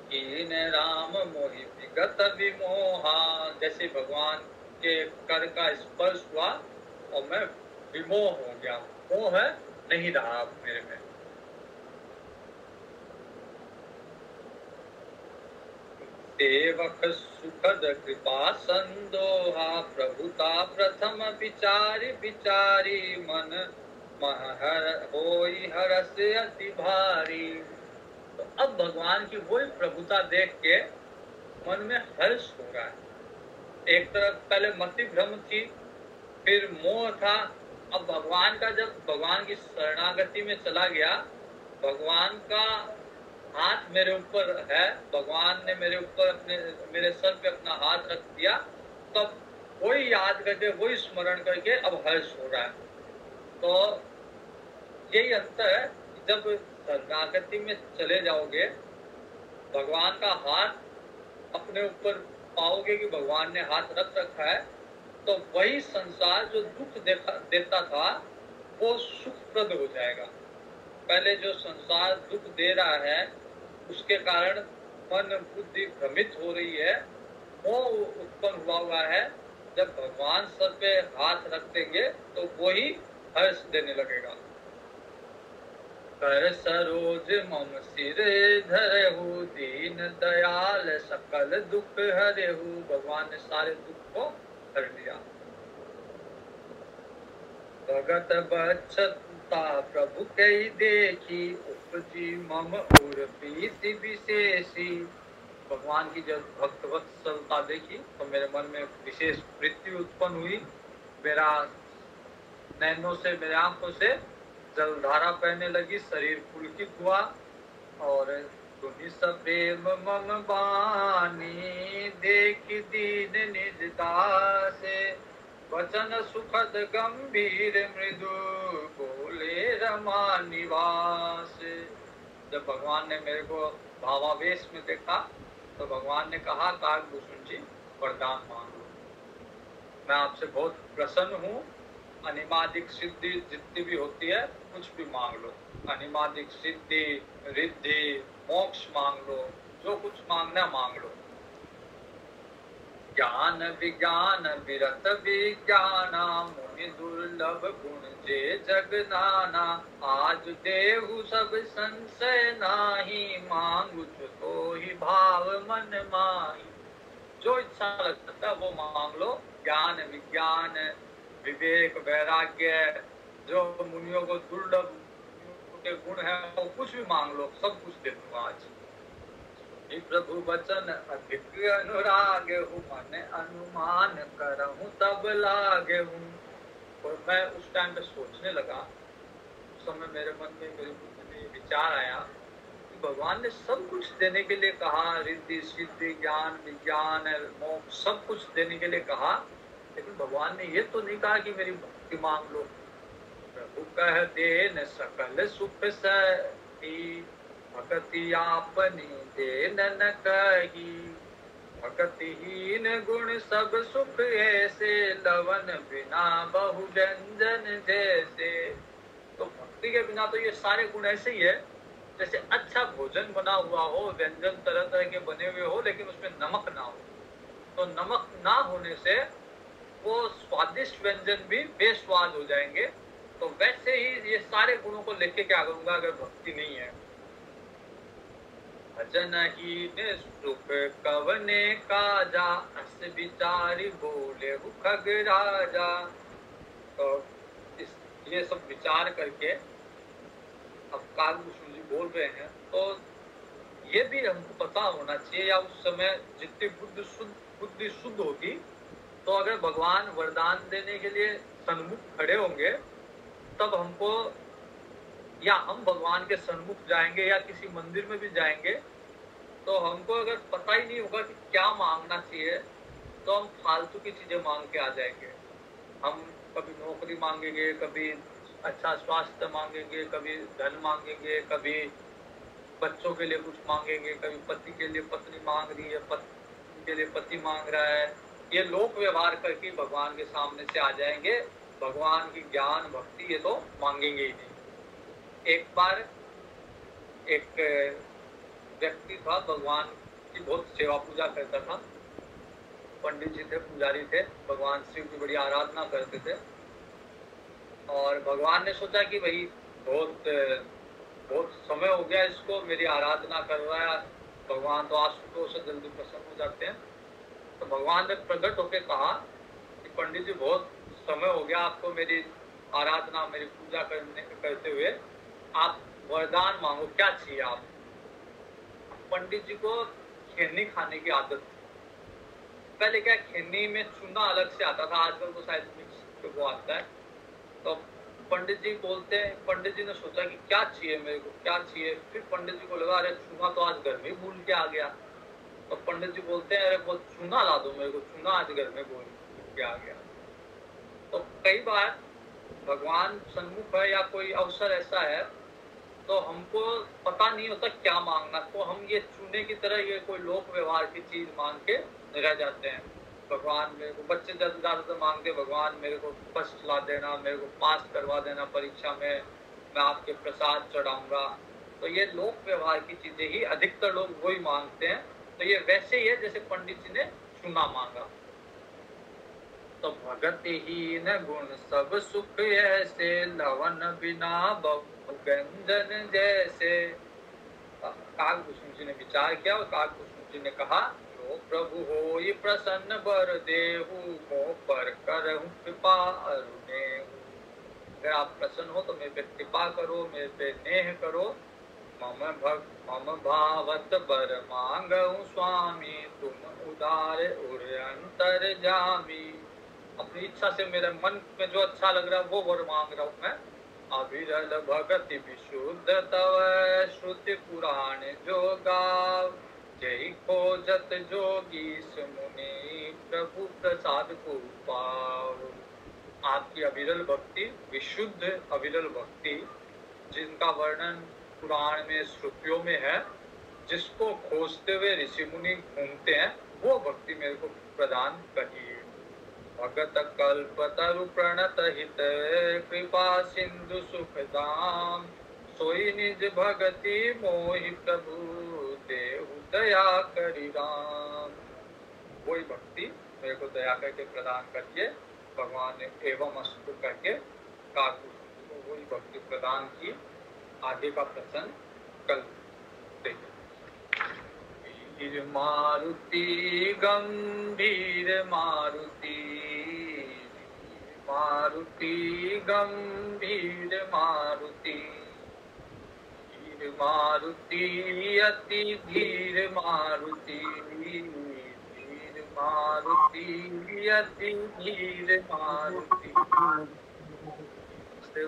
कीन राम मोहि विगत विमोहा। जैसे भगवान के कर का स्पर्श हुआ और मैं विमोह हो गया, मोह नहीं रहा मेरे में। सेवक सुखद कृपा संदोहा, प्रभुता प्रथम विचारी विचारी, मन महर होई हरस अति भारी। तो अब भगवान की वही प्रभुता देख के मन में हर्ष हो रहा है। एक तरफ पहले मति भ्रम थी, फिर मोह था। अब भगवान का जब भगवान की शरणागति में चला गया, भगवान का हाथ मेरे ऊपर है, भगवान ने मेरे ऊपर मेरे सर पे अपना हाथ रख दिया, तब वही याद करके वही स्मरण करके अब हर्ष हो रहा है। तो यही अंतर है, जब शरणागति में चले जाओगे भगवान का हाथ अपने ऊपर पाओगे कि भगवान ने हाथ रख रखा है, तो वही संसार जो दुख देता था वो सुखप्रद हो जाएगा। पहले जो संसार दुख दे रहा है उसके कारण मन बुद्धि भ्रमित हो रही है, मोह उत्पन्न हुआ है। जब भगवान सर पे हाथ रख देंगे तो वही हर्ष देने लगेगा। कर सरोज मम सिर धरहु, दीन दयाल सकल दुख हरेहु। भगवान ने सारे दुख को हर लिया। भगत बच्छता प्रभु कई देखी, उपजी मम और प्रीति विशेषी। भगवान की जब भक्त वत्सलता देखी तो मेरे मन में विशेष प्रीति उत्पन्न हुई। मेरा नैनों से, मेरे आंखों से जलधारा बहने लगी, शरीर पुलकित हुआ। और तुम्ही सब प्रेम मम बानी, देख दीन निज दासे। वचन सुखद गंभीर मृदु, बोले रमा निवास। जब भगवान ने मेरे को भावावेश में देखा तो भगवान ने कहा, काकभूषण जी वरदान मांगो, मैं आपसे बहुत प्रसन्न हूँ। अनिमादिक सिद्धि जितनी भी होती है कुछ भी मांग लो। अनिमादिक सिद्धि, रिद्धि, मोक्ष मांग लो, जो कुछ मांगना मांग लो। ज्ञान विज्ञान विरत विज्ञाना, मुनि दुर्लभ गुण जे जग नाना। आज देहु सब संशय नाही, मांगु तो ही भाव मन माही। जो इच्छा लगता है वो मांग लो। ज्ञान विज्ञान विवेक वैराग्य, जो मुनियों को दुर्लभ के गुण है वो कुछ भी मांग लो, सब कुछ दे दूंगा आज। प्रभु वचन अधिक अनुराग हूँ, मन अनुमान करहूँ तब लागे हूँ। और मैं उस टाइम पे सोचने लगा, उस समय मेरे मन में, मेरे बुद्धि में विचार आया कि भगवान ने सब कुछ देने के लिए कहा, रिद्धि सिद्धि ज्ञान विज्ञान मोक्ष सब कुछ देने के लिए कहा, लेकिन भगवान ने ये तो नहीं कहा कि मेरी भक्ति मांग लो। प्रभु कह देन सकल सुख सही, भक्ति आपनी देन न कही। भक्तिहीन गुण सब सुख ऐसे, लवन बिना बहु व्यंजन जैसे। तो भक्ति के बिना तो ये सारे गुण ऐसे ही है जैसे अच्छा भोजन बना हुआ हो, व्यंजन तरह तरह के बने हुए हो, लेकिन उसमें नमक ना हो। तो नमक ना होने से वो स्वादिष्ट व्यंजन भी बेस्वाद हो जाएंगे। तो वैसे ही ये सारे गुणों को लेके क्या करूंगा अगर भक्ति नहीं है। भजन ही सुख कवने काजा, अस विचारी बोले खग राजा। तो ये सब विचार करके अब काकभूषण जी बोल रहे हैं, तो ये भी हमको पता होना चाहिए, या उस समय जितनी बुद्धि शुद्ध होगी, तो अगर भगवान वरदान देने के लिए सन्मुख खड़े होंगे तब हमको, या हम भगवान के सन्मुख जाएंगे या किसी मंदिर में भी जाएंगे, तो हमको अगर पता ही नहीं होगा कि क्या मांगना चाहिए तो हम फालतू की चीजें मांग के आ जाएंगे। हम कभी नौकरी मांगेंगे, कभी अच्छा स्वास्थ्य मांगेंगे, कभी धन मांगेंगे, कभी बच्चों के लिए कुछ मांगेंगे, कभी पति के लिए पत्नी मांग रही है, पत्नी के लिए पति मांग रहा है। ये लोक व्यवहार करके भगवान के सामने से आ जाएंगे। भगवान की ज्ञान भक्ति ये तो मांगेंगे ही नहीं। एक बार एक व्यक्ति था, भगवान की बहुत सेवा पूजा करता था। पंडित जी थे, पुजारी थे, भगवान शिव की बड़ी आराधना करते थे। और भगवान ने सोचा कि भाई बहुत समय हो गया इसको, मेरी आराधना कर रहा है, भगवान तो आशुतोष से जल्दी प्रसन्न हो जाते हैं। तो भगवान ने प्रकट होकर कहा कि पंडित जी बहुत समय हो गया आपको मेरी आराधना, मेरी पूजा करते हुए, आप वरदान मांगो, क्या चाहिए आप। पंडित जी को खैनी खाने की आदत थी। पहले क्या खैनी में चूना अलग से आता था, आजकल तो शायद मिक्स वो आता है। तो पंडित जी बोलते हैं, पंडित जी ने सोचा कि क्या चाहिए मेरे को, क्या चाहिए। फिर पंडित जी को लगा अरे चूना तो आज घर में भूल के आ गया। तो पंडित जी बोलते हैं अरे वो चूना ला दो मेरे को, चूना आज घर में भूल के आ गया। तो कई बार भगवान सन्मुख है या कोई अवसर ऐसा है तो हमको पता नहीं होता क्या मांगना, तो हम ये चूने की तरह ये कोई लोक व्यवहार की चीज मांग के रह जाते हैं। भगवान मेरे को, बच्चे ज्यादातर मांगते भगवान मेरे को फर्स्ट ला देना, मेरे को पास करवा देना परीक्षा में, मैं आपके प्रसाद चढ़ाऊंगा। तो ये लोक व्यवहार की चीजें ही अधिकतर लोग वही मांगते हैं। तो ये वैसे ही है जैसे पंडित जी ने चूना मांगा। तो भगत ही न गुण सब सुख ऐसे, लवन बिना व्यंजन जैसे। काकभूषण जी ने विचार किया और काकभूषण जी ने कहा, जो प्रभु होई प्रसन्न बर देहु, मोह पर करहु कृपा अरुणेहु। अगर आप प्रसन्न हो तो मेरे पे कृपा करो, मेरे पे नेह करो। मम भावत बर मांगहु स्वामी, तुम उदार उर अंतर जामी। अपनी इच्छा से मेरे मन में जो अच्छा लग रहा है वो वर मांग रहा हूँ मैं। अविरल भगति विशुद्ध तव, श्रुति पुराण जो गाव। जय खोजत जोगी मुनि, प्रभु प्रसाद को पाव। आपकी अविरल भक्ति, विशुद्ध अविरल भक्ति, जिनका वर्णन पुराण में श्रुतियों में है, जिसको खोजते हुए ऋषि मुनि घूमते हैं, वो भक्ति मेरे को प्रदान करिए। भगत कल्पतरु प्रणत हित, कृपा सिंधु सुखदाम। सोई निज भगति मोहि प्रभु, देहु दया करि राम। वही भक्ति मेरे को दया करके प्रदान करिए। भगवान ने एवं अस्तु करके काकभूषण को वही भक्ति प्रदान की। आगे का प्रसंग कल देखें। वीर मारुति गंभीर मारुति, मारुति गंभीर मारुति। वीर मारुति अति धीर मारुति, धीर मारुति अति धीर मारुति।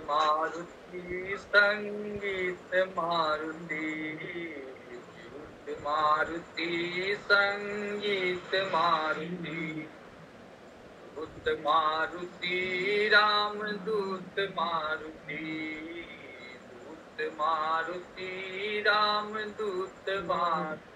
मारुति संगीत मारुति, मारुति संगीत मारुति। दूत मारुति राम दूत मारुति, दूत मारुति राम दूत मारुति।